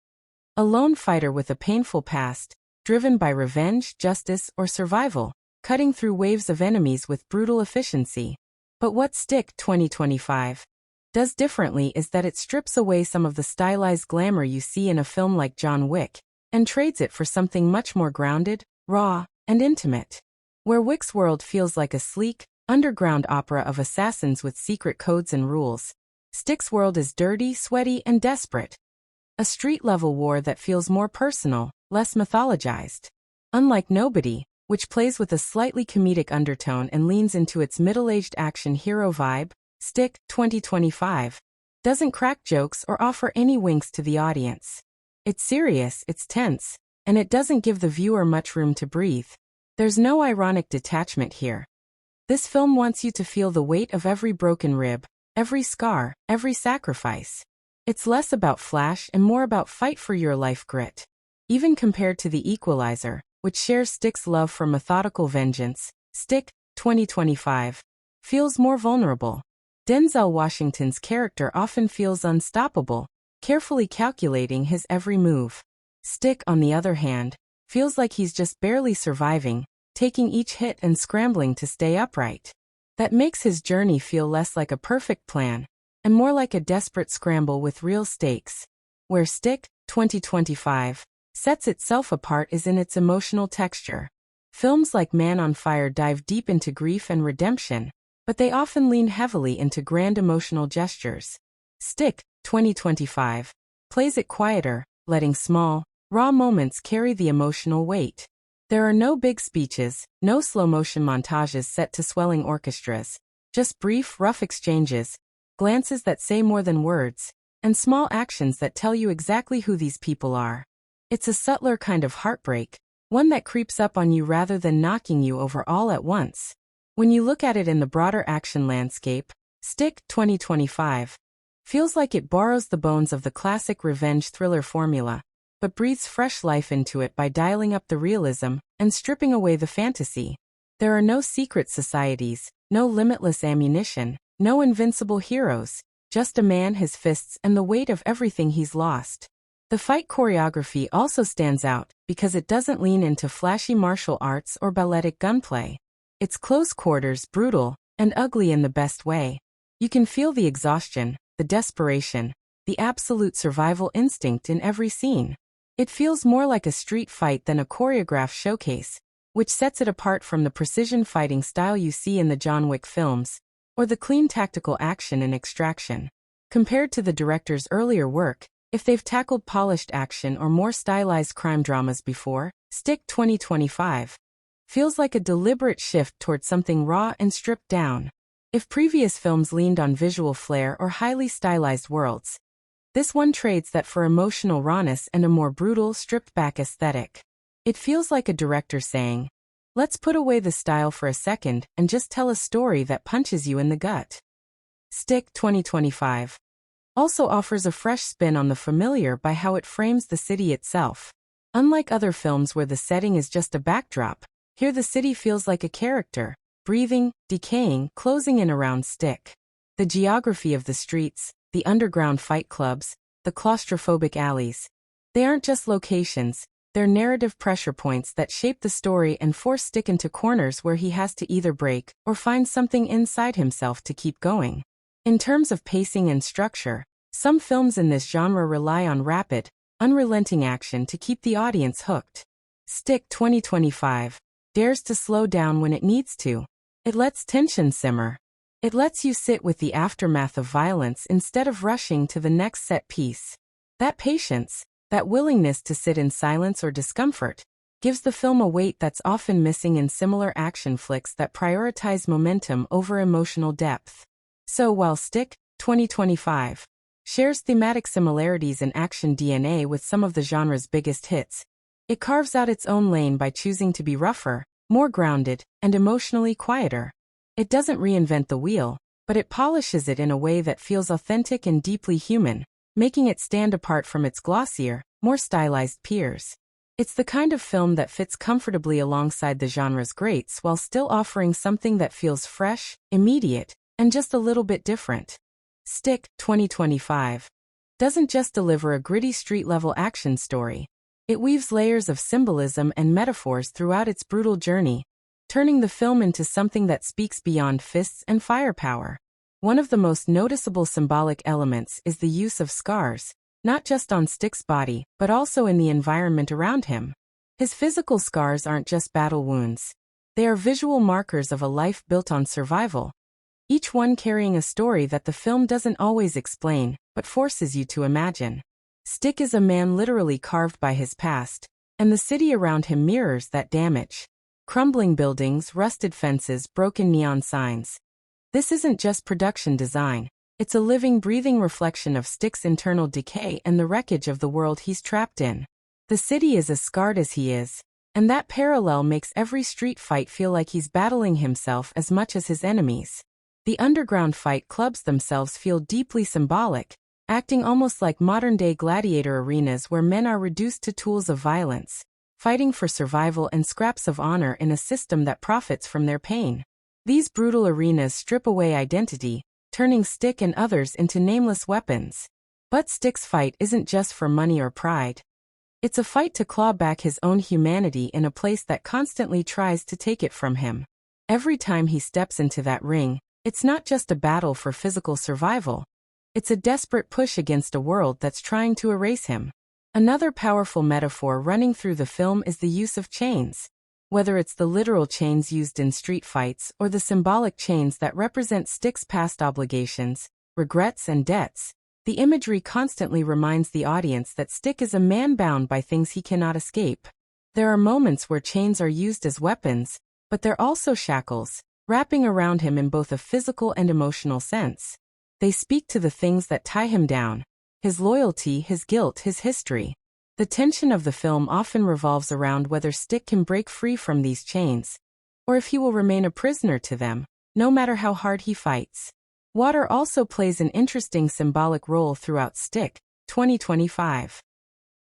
A lone fighter with a painful past, driven by revenge, justice, or survival, cutting through waves of enemies with brutal efficiency. But what Stick 2025 does differently is that it strips away some of the stylized glamour you see in a film like John Wick, and trades it for something much more grounded, raw, and intimate. Where Wick's world feels like a sleek, underground opera of assassins with secret codes and rules, Stick's world is dirty, sweaty, and desperate. A street-level war that feels more personal, less mythologized. Unlike Nobody, which plays with a slightly comedic undertone and leans into its middle-aged action hero vibe, Stick 2025 doesn't crack jokes or offer any winks to the audience. It's serious, it's tense, and it doesn't give the viewer much room to breathe. There's no ironic detachment here. This film wants you to feel the weight of every broken rib, every scar, every sacrifice. It's less about flash and more about fight-for-your-life grit. Even compared to The Equalizer, which shares Stick's love for methodical vengeance, Stick 2025 feels more vulnerable. Denzel Washington's character often feels unstoppable, carefully calculating his every move. Stick, on the other hand, feels like he's just barely surviving, taking each hit and scrambling to stay upright. That makes his journey feel less like a perfect plan, and more like a desperate scramble with real stakes. Where Stick 2025 sets itself apart is in its emotional texture. Films like Man on Fire dive deep into grief and redemption, but they often lean heavily into grand emotional gestures. Stick 2025 plays it quieter, letting small, raw moments carry the emotional weight. There are no big speeches, no slow-motion montages set to swelling orchestras, just brief, rough exchanges, glances that say more than words, and small actions that tell you exactly who these people are. It's a subtler kind of heartbreak, one that creeps up on you rather than knocking you over all at once. When you look at it in the broader action landscape, Stick 2025 feels like it borrows the bones of the classic revenge thriller formula, but breathes fresh life into it by dialing up the realism and stripping away the fantasy. There are no secret societies, no limitless ammunition, no invincible heroes, just a man, his fists, and the weight of everything he's lost. The fight choreography also stands out because it doesn't lean into flashy martial arts or balletic gunplay. It's close quarters, brutal, and ugly in the best way. You can feel the exhaustion, the desperation, the absolute survival instinct in every scene. It feels more like a street fight than a choreographed showcase, which sets it apart from the precision fighting style you see in the John Wick films, or the clean tactical action in Extraction. Compared to the director's earlier work, if they've tackled polished action or more stylized crime dramas before, Stick 2025 feels like a deliberate shift toward something raw and stripped down. If previous films leaned on visual flair or highly stylized worlds, this one trades that for emotional rawness and a more brutal, stripped-back aesthetic. It feels like a director saying, let's put away the style for a second and just tell a story that punches you in the gut. Stick 2025 also offers a fresh spin on the familiar by how it frames the city itself. Unlike other films where the setting is just a backdrop, here the city feels like a character, breathing, decaying, closing in around Stick. The geography of the streets, the underground fight clubs, the claustrophobic alleys. They aren't just locations, they're narrative pressure points that shape the story and force Stick into corners where he has to either break or find something inside himself to keep going. In terms of pacing and structure, some films in this genre rely on rapid, unrelenting action to keep the audience hooked. Stick 2025 dares to slow down when it needs to. It lets tension simmer. It lets you sit with the aftermath of violence instead of rushing to the next set piece. That patience, that willingness to sit in silence or discomfort, gives the film a weight that's often missing in similar action flicks that prioritize momentum over emotional depth. So while Stick 2025 shares thematic similarities and action DNA with some of the genre's biggest hits, it carves out its own lane by choosing to be rougher, more grounded, and emotionally quieter. It doesn't reinvent the wheel, but it polishes it in a way that feels authentic and deeply human, making it stand apart from its glossier, more stylized peers. It's the kind of film that fits comfortably alongside the genre's greats while still offering something that feels fresh, immediate, and just a little bit different. Stick, 2025, doesn't just deliver a gritty street-level action story. It weaves layers of symbolism and metaphors throughout its brutal journey, turning the film into something that speaks beyond fists and firepower. One of the most noticeable symbolic elements is the use of scars, not just on Stick's body, but also in the environment around him. His physical scars aren't just battle wounds. They are visual markers of a life built on survival, each one carrying a story that the film doesn't always explain, but forces you to imagine. Stick is a man literally carved by his past, and the city around him mirrors that damage. Crumbling buildings, rusted fences, broken neon signs. This isn't just production design. It's a living, breathing reflection of Stick's internal decay and the wreckage of the world he's trapped in. The city is as scarred as he is, and that parallel makes every street fight feel like he's battling himself as much as his enemies. The underground fight clubs themselves feel deeply symbolic, acting almost like modern-day gladiator arenas where men are reduced to tools of violence, fighting for survival and scraps of honor in a system that profits from their pain. These brutal arenas strip away identity, turning Stick and others into nameless weapons. But Stick's fight isn't just for money or pride. It's a fight to claw back his own humanity in a place that constantly tries to take it from him. Every time he steps into that ring, it's not just a battle for physical survival. It's a desperate push against a world that's trying to erase him. Another powerful metaphor running through the film is the use of chains. Whether it's the literal chains used in street fights or the symbolic chains that represent Stick's past obligations, regrets, and debts, the imagery constantly reminds the audience that Stick is a man bound by things he cannot escape. There are moments where chains are used as weapons, but they're also shackles, wrapping around him in both a physical and emotional sense. They speak to the things that tie him down: his loyalty, his guilt, his history. The tension of the film often revolves around whether Stick can break free from these chains, or if he will remain a prisoner to them, no matter how hard he fights. Water also plays an interesting symbolic role throughout Stick, 2025.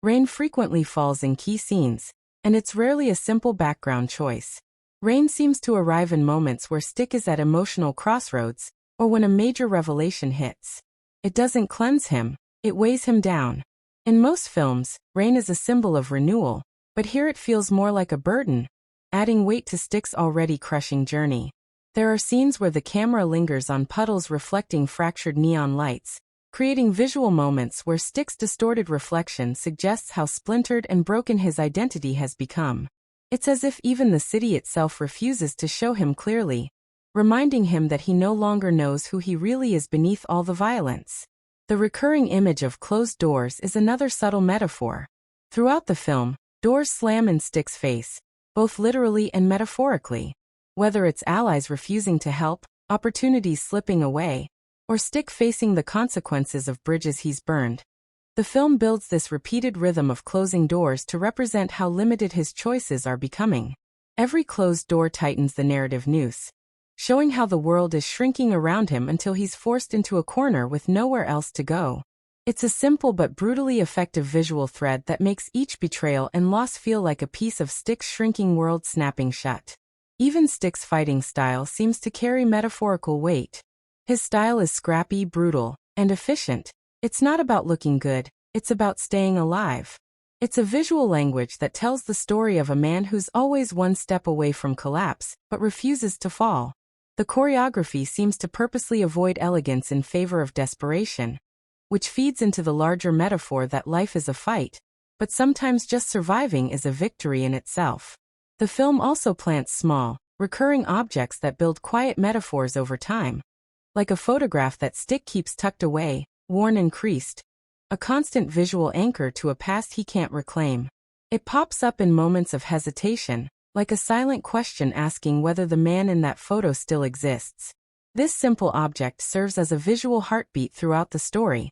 Rain frequently falls in key scenes, and it's rarely a simple background choice. Rain seems to arrive in moments where Stick is at emotional crossroads, or when a major revelation hits. It doesn't cleanse him, it weighs him down. In most films, rain is a symbol of renewal, but here it feels more like a burden, adding weight to Stick's already crushing journey. There are scenes where the camera lingers on puddles reflecting fractured neon lights, creating visual moments where Stick's distorted reflection suggests how splintered and broken his identity has become. It's as if even the city itself refuses to show him clearly, reminding him that he no longer knows who he really is beneath all the violence. The recurring image of closed doors is another subtle metaphor. Throughout the film, doors slam in Stick's face, both literally and metaphorically. Whether it's allies refusing to help, opportunities slipping away, or Stick facing the consequences of bridges he's burned, the film builds this repeated rhythm of closing doors to represent how limited his choices are becoming. Every closed door tightens the narrative noose, showing how the world is shrinking around him until he's forced into a corner with nowhere else to go. It's a simple but brutally effective visual thread that makes each betrayal and loss feel like a piece of Stick's shrinking world snapping shut. Even Stick's fighting style seems to carry metaphorical weight. His style is scrappy, brutal, and efficient. It's not about looking good, it's about staying alive. It's a visual language that tells the story of a man who's always one step away from collapse, but refuses to fall. The choreography seems to purposely avoid elegance in favor of desperation, which feeds into the larger metaphor that life is a fight, but sometimes just surviving is a victory in itself. The film also plants small, recurring objects that build quiet metaphors over time, like a photograph that Stick keeps tucked away, worn and creased, a constant visual anchor to a past he can't reclaim. It pops up in moments of hesitation, like a silent question asking whether the man in that photo still exists. This simple object serves as a visual heartbeat throughout the story,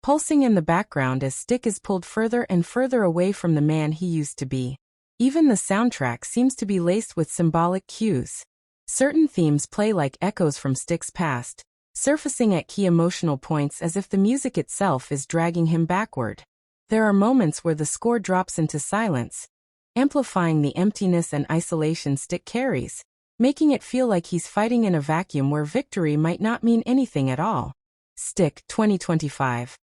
pulsing in the background as Stick is pulled further and further away from the man he used to be. Even the soundtrack seems to be laced with symbolic cues. Certain themes play like echoes from Stick's past, surfacing at key emotional points as if the music itself is dragging him backward. There are moments where the score drops into silence, amplifying the emptiness and isolation Stick carries, making it feel like he's fighting in a vacuum where victory might not mean anything at all. Stick, 2025,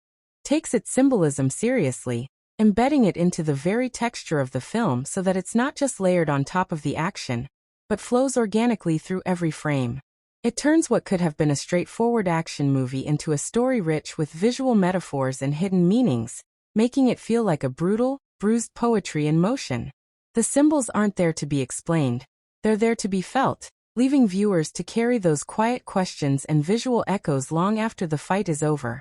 takes its symbolism seriously, embedding it into the very texture of the film so that it's not just layered on top of the action, but flows organically through every frame. It turns what could have been a straightforward action movie into a story rich with visual metaphors and hidden meanings, making it feel like a brutal, bruised poetry in motion. The symbols aren't there to be explained, they're there to be felt, leaving viewers to carry those quiet questions and visual echoes long after the fight is over.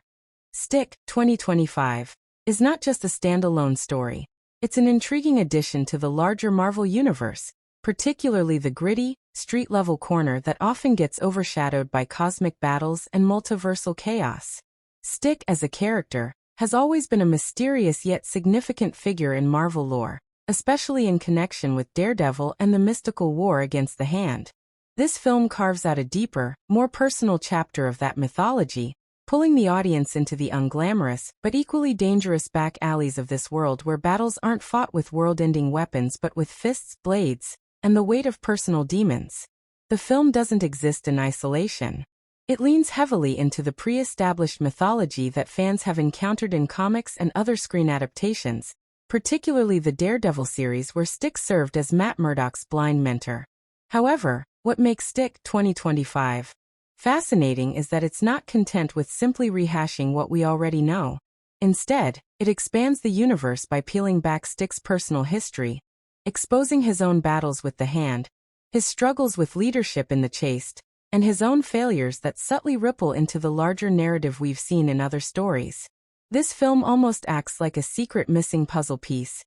Stick, 2025, is not just a standalone story. It's an intriguing addition to the larger Marvel universe, particularly the gritty, street-level corner that often gets overshadowed by cosmic battles and multiversal chaos. Stick, as a character, has always been a mysterious yet significant figure in Marvel lore, especially in connection with Daredevil and the mystical war against the Hand. This film carves out a deeper, more personal chapter of that mythology, pulling the audience into the unglamorous but equally dangerous back alleys of this world where battles aren't fought with world-ending weapons but with fists, blades, and the weight of personal demons. The film doesn't exist in isolation. It leans heavily into the pre-established mythology that fans have encountered in comics and other screen adaptations, particularly the Daredevil series where Stick served as Matt Murdock's blind mentor. However, what makes Stick, 2025, fascinating is that it's not content with simply rehashing what we already know. Instead, it expands the universe by peeling back Stick's personal history, exposing his own battles with the Hand, his struggles with leadership in the Chaste, and his own failures that subtly ripple into the larger narrative we've seen in other stories. This film almost acts like a secret missing puzzle piece,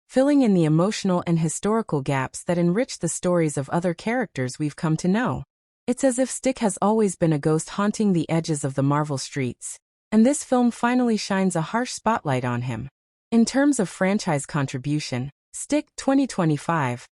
filling in the emotional and historical gaps that enrich the stories of other characters we've come to know. It's as if Stick has always been a ghost haunting the edges of the Marvel streets, and this film finally shines a harsh spotlight on him. In terms of franchise contribution, Stick, 2025,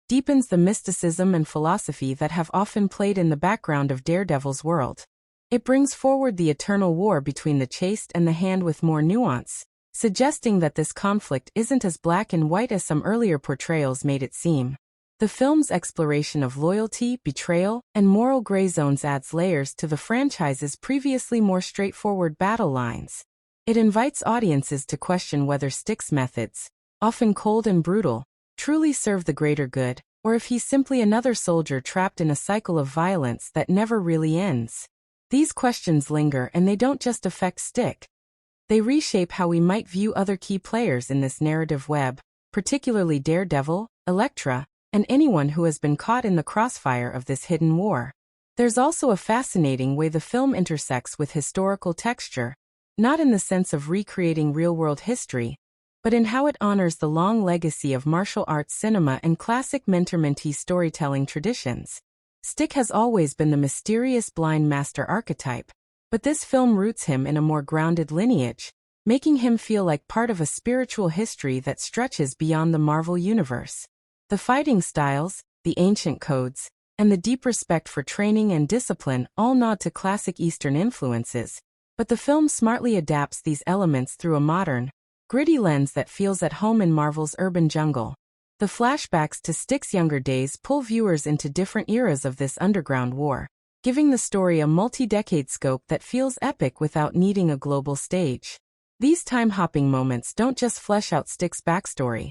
deepens the mysticism and philosophy that have often played in the background of Daredevil's world. It brings forward the eternal war between the Chaste and the Hand with more nuance, suggesting that this conflict isn't as black and white as some earlier portrayals made it seem. The film's exploration of loyalty, betrayal, and moral gray zones adds layers to the franchise's previously more straightforward battle lines. It invites audiences to question whether Stick's methods, often cold and brutal, truly serve the greater good, or if he's simply another soldier trapped in a cycle of violence that never really ends. These questions linger, and they don't just affect Stick. They reshape how we might view other key players in this narrative web, particularly Daredevil, Elektra, and anyone who has been caught in the crossfire of this hidden war. There's also a fascinating way the film intersects with historical texture, not in the sense of recreating real-world history, but in how it honors the long legacy of martial arts cinema and classic mentor-mentee storytelling traditions. Stick has always been the mysterious blind master archetype, but this film roots him in a more grounded lineage, making him feel like part of a spiritual history that stretches beyond the Marvel universe. The fighting styles, the ancient codes, and the deep respect for training and discipline all nod to classic Eastern influences, but the film smartly adapts these elements through a modern, gritty lens that feels at home in Marvel's urban jungle. The flashbacks to Stick's younger days pull viewers into different eras of this underground war, giving the story a multi-decade scope that feels epic without needing a global stage. These time-hopping moments don't just flesh out Stick's backstory.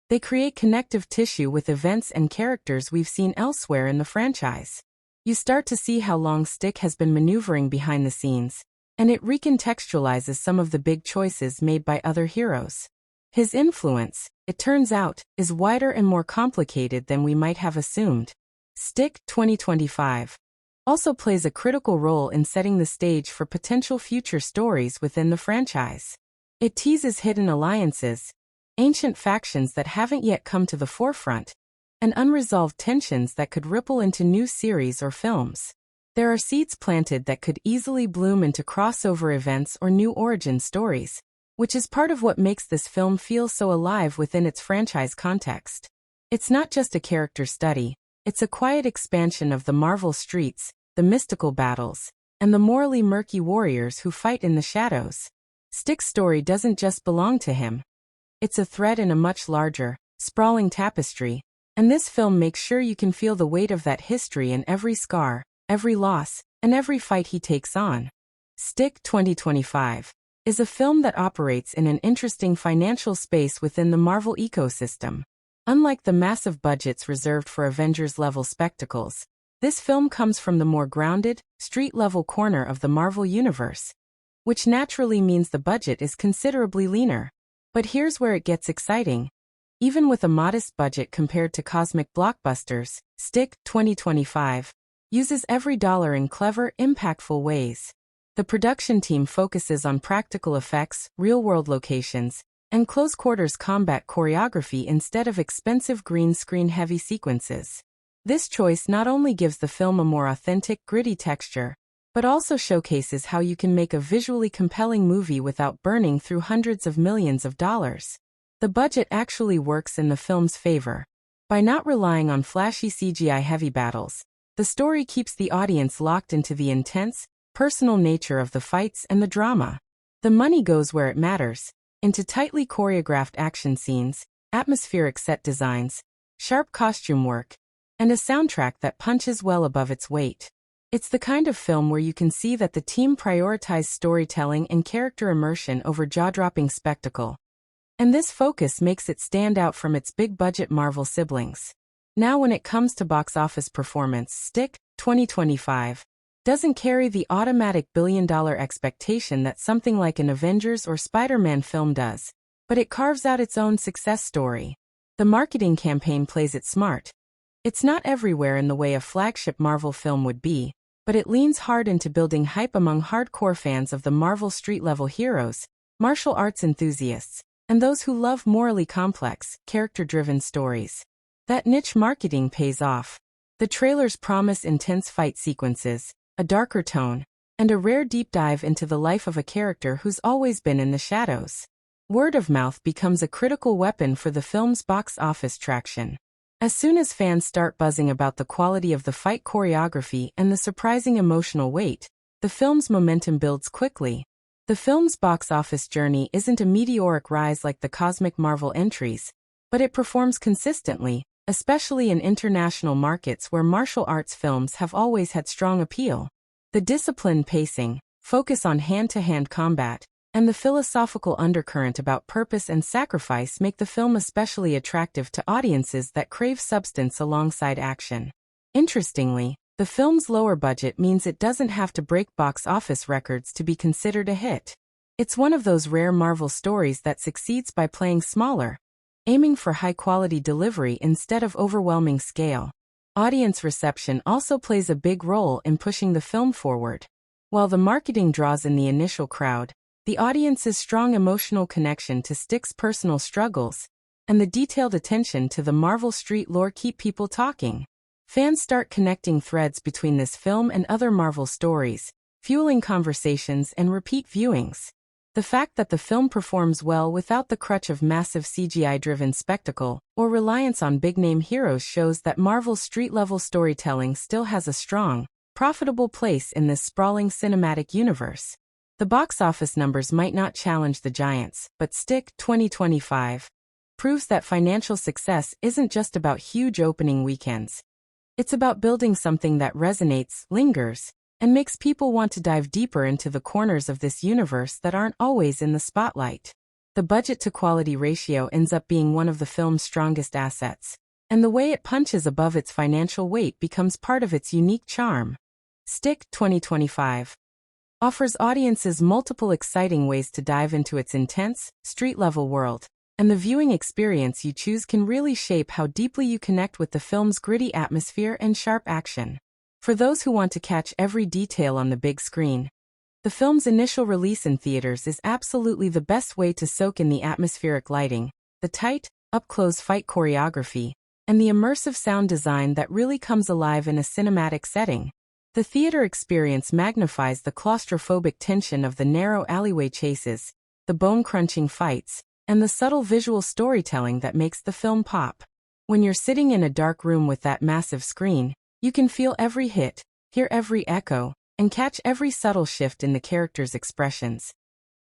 They create connective tissue with events and characters we've seen elsewhere in the franchise. You start to see how long Stick has been maneuvering behind the scenes, and it recontextualizes some of the big choices made by other heroes. His influence, it turns out, is wider and more complicated than we might have assumed. Stick, 2025, also plays a critical role in setting the stage for potential future stories within the franchise. It teases hidden alliances, ancient factions that haven't yet come to the forefront, and unresolved tensions that could ripple into new series or films. There are seeds planted that could easily bloom into crossover events or new origin stories, which is part of what makes this film feel so alive within its franchise context. It's not just a character study, it's a quiet expansion of the Marvel streets, the mystical battles, and the morally murky warriors who fight in the shadows. Stick's story doesn't just belong to him. It's a thread in a much larger, sprawling tapestry, and this film makes sure you can feel the weight of that history in every scar, every loss, and every fight he takes on. Stick 2025 is a film that operates in an interesting financial space within the Marvel ecosystem. Unlike the massive budgets reserved for Avengers-level spectacles, this film comes from the more grounded, street-level corner of the Marvel universe, which naturally means the budget is considerably leaner. But here's where it gets exciting. Even with a modest budget compared to cosmic blockbusters, Stick 2025 uses every dollar in clever, impactful ways. The production team focuses on practical effects, real-world locations, and close-quarters combat choreography instead of expensive green screen-heavy sequences. This choice not only gives the film a more authentic, gritty texture, but also showcases how you can make a visually compelling movie without burning through hundreds of millions of dollars. The budget actually works in the film's favor. By not relying on flashy CGI-heavy battles, the story keeps the audience locked into the intense, personal nature of the fights and the drama. The money goes where it matters, into tightly choreographed action scenes, atmospheric set designs, sharp costume work, and a soundtrack that punches well above its weight. It's the kind of film where you can see that the team prioritized storytelling and character immersion over jaw-dropping spectacle. And this focus makes it stand out from its big-budget Marvel siblings. Now when it comes to box office performance, Stick 2025 doesn't carry the automatic billion-dollar expectation that something like an Avengers or Spider-Man film does, but it carves out its own success story. The marketing campaign plays it smart. It's not everywhere in the way a flagship Marvel film would be, but it leans hard into building hype among hardcore fans of the Marvel street-level heroes, martial arts enthusiasts, and those who love morally complex, character-driven stories. That niche marketing pays off. The trailers promise intense fight sequences, a darker tone, and a rare deep dive into the life of a character who's always been in the shadows. Word of mouth becomes a critical weapon for the film's box office traction. As soon as fans start buzzing about the quality of the fight choreography and the surprising emotional weight, the film's momentum builds quickly. The film's box office journey isn't a meteoric rise like the cosmic Marvel entries, but it performs consistently, especially in international markets where martial arts films have always had strong appeal. The disciplined pacing, focus on hand-to-hand combat, and the philosophical undercurrent about purpose and sacrifice make the film especially attractive to audiences that crave substance alongside action. Interestingly, the film's lower budget means it doesn't have to break box office records to be considered a hit. It's one of those rare Marvel stories that succeeds by playing smaller, aiming for high-quality delivery instead of overwhelming scale. Audience reception also plays a big role in pushing the film forward. While the marketing draws in the initial crowd, the audience's strong emotional connection to Stick's personal struggles and the detailed attention to the Marvel street lore keep people talking. Fans start connecting threads between this film and other Marvel stories, fueling conversations and repeat viewings. The fact that the film performs well without the crutch of massive CGI-driven spectacle or reliance on big-name heroes shows that Marvel's street-level storytelling still has a strong, profitable place in this sprawling cinematic universe. The box office numbers might not challenge the giants, but Stick 2025 proves that financial success isn't just about huge opening weekends. It's about building something that resonates, lingers, and makes people want to dive deeper into the corners of this universe that aren't always in the spotlight. The budget-to-quality ratio ends up being one of the film's strongest assets, and the way it punches above its financial weight becomes part of its unique charm. Stick 2025 offers audiences multiple exciting ways to dive into its intense, street-level world, and the viewing experience you choose can really shape how deeply you connect with the film's gritty atmosphere and sharp action. For those who want to catch every detail on the big screen, the film's initial release in theaters is absolutely the best way to soak in the atmospheric lighting, the tight, up-close fight choreography, and the immersive sound design that really comes alive in a cinematic setting. The theater experience magnifies the claustrophobic tension of the narrow alleyway chases, the bone-crunching fights, and the subtle visual storytelling that makes the film pop. When you're sitting in a dark room with that massive screen, you can feel every hit, hear every echo, and catch every subtle shift in the characters' expressions.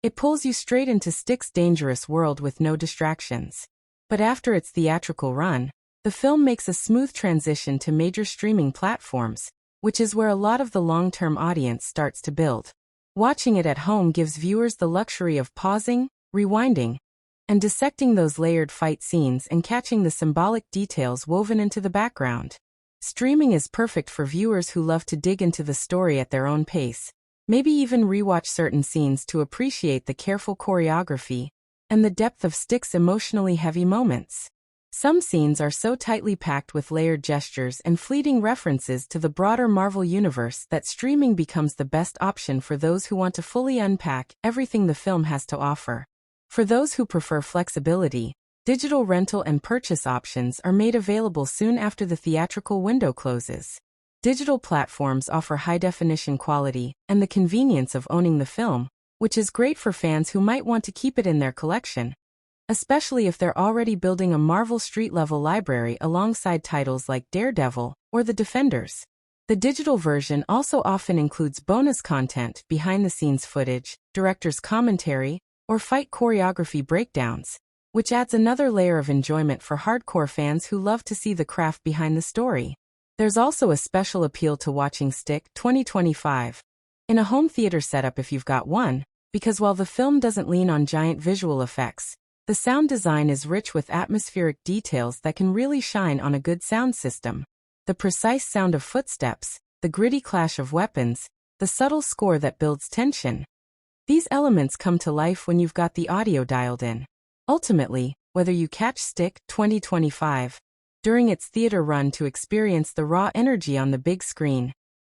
It pulls you straight into Stick's dangerous world with no distractions. But after its theatrical run, the film makes a smooth transition to major streaming platforms, which is where a lot of the long-term audience starts to build. Watching it at home gives viewers the luxury of pausing, rewinding, and dissecting those layered fight scenes and catching the symbolic details woven into the background. Streaming is perfect for viewers who love to dig into the story at their own pace, maybe even rewatch certain scenes to appreciate the careful choreography and the depth of Stick's emotionally heavy moments. Some scenes are so tightly packed with layered gestures and fleeting references to the broader Marvel universe that streaming becomes the best option for those who want to fully unpack everything the film has to offer. For those who prefer flexibility, digital rental and purchase options are made available soon after the theatrical window closes. Digital platforms offer high-definition quality and the convenience of owning the film, which is great for fans who might want to keep it in their collection, especially if they're already building a Marvel street-level library alongside titles like Daredevil or The Defenders. The digital version also often includes bonus content, behind-the-scenes footage, director's commentary, or fight choreography breakdowns, which adds another layer of enjoyment for hardcore fans who love to see the craft behind the story. There's also a special appeal to watching Stick 2025 in a home theater setup if you've got one, because while the film doesn't lean on giant visual effects, the sound design is rich with atmospheric details that can really shine on a good sound system. The precise sound of footsteps, the gritty clash of weapons, the subtle score that builds tension. These elements come to life when you've got the audio dialed in. Ultimately, whether you catch Stick 2025 during its theater run to experience the raw energy on the big screen,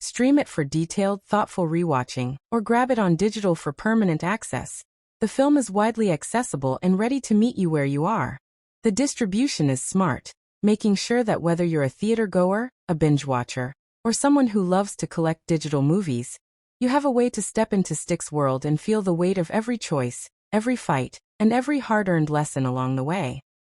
stream it for detailed, thoughtful rewatching, or grab it on digital for permanent access, the film is widely accessible and ready to meet you where you are. The distribution is smart, making sure that whether you're a theater goer, a binge watcher, or someone who loves to collect digital movies, you have a way to step into Stick's world and feel the weight of every choice, every fight, and every hard-earned lesson along the way.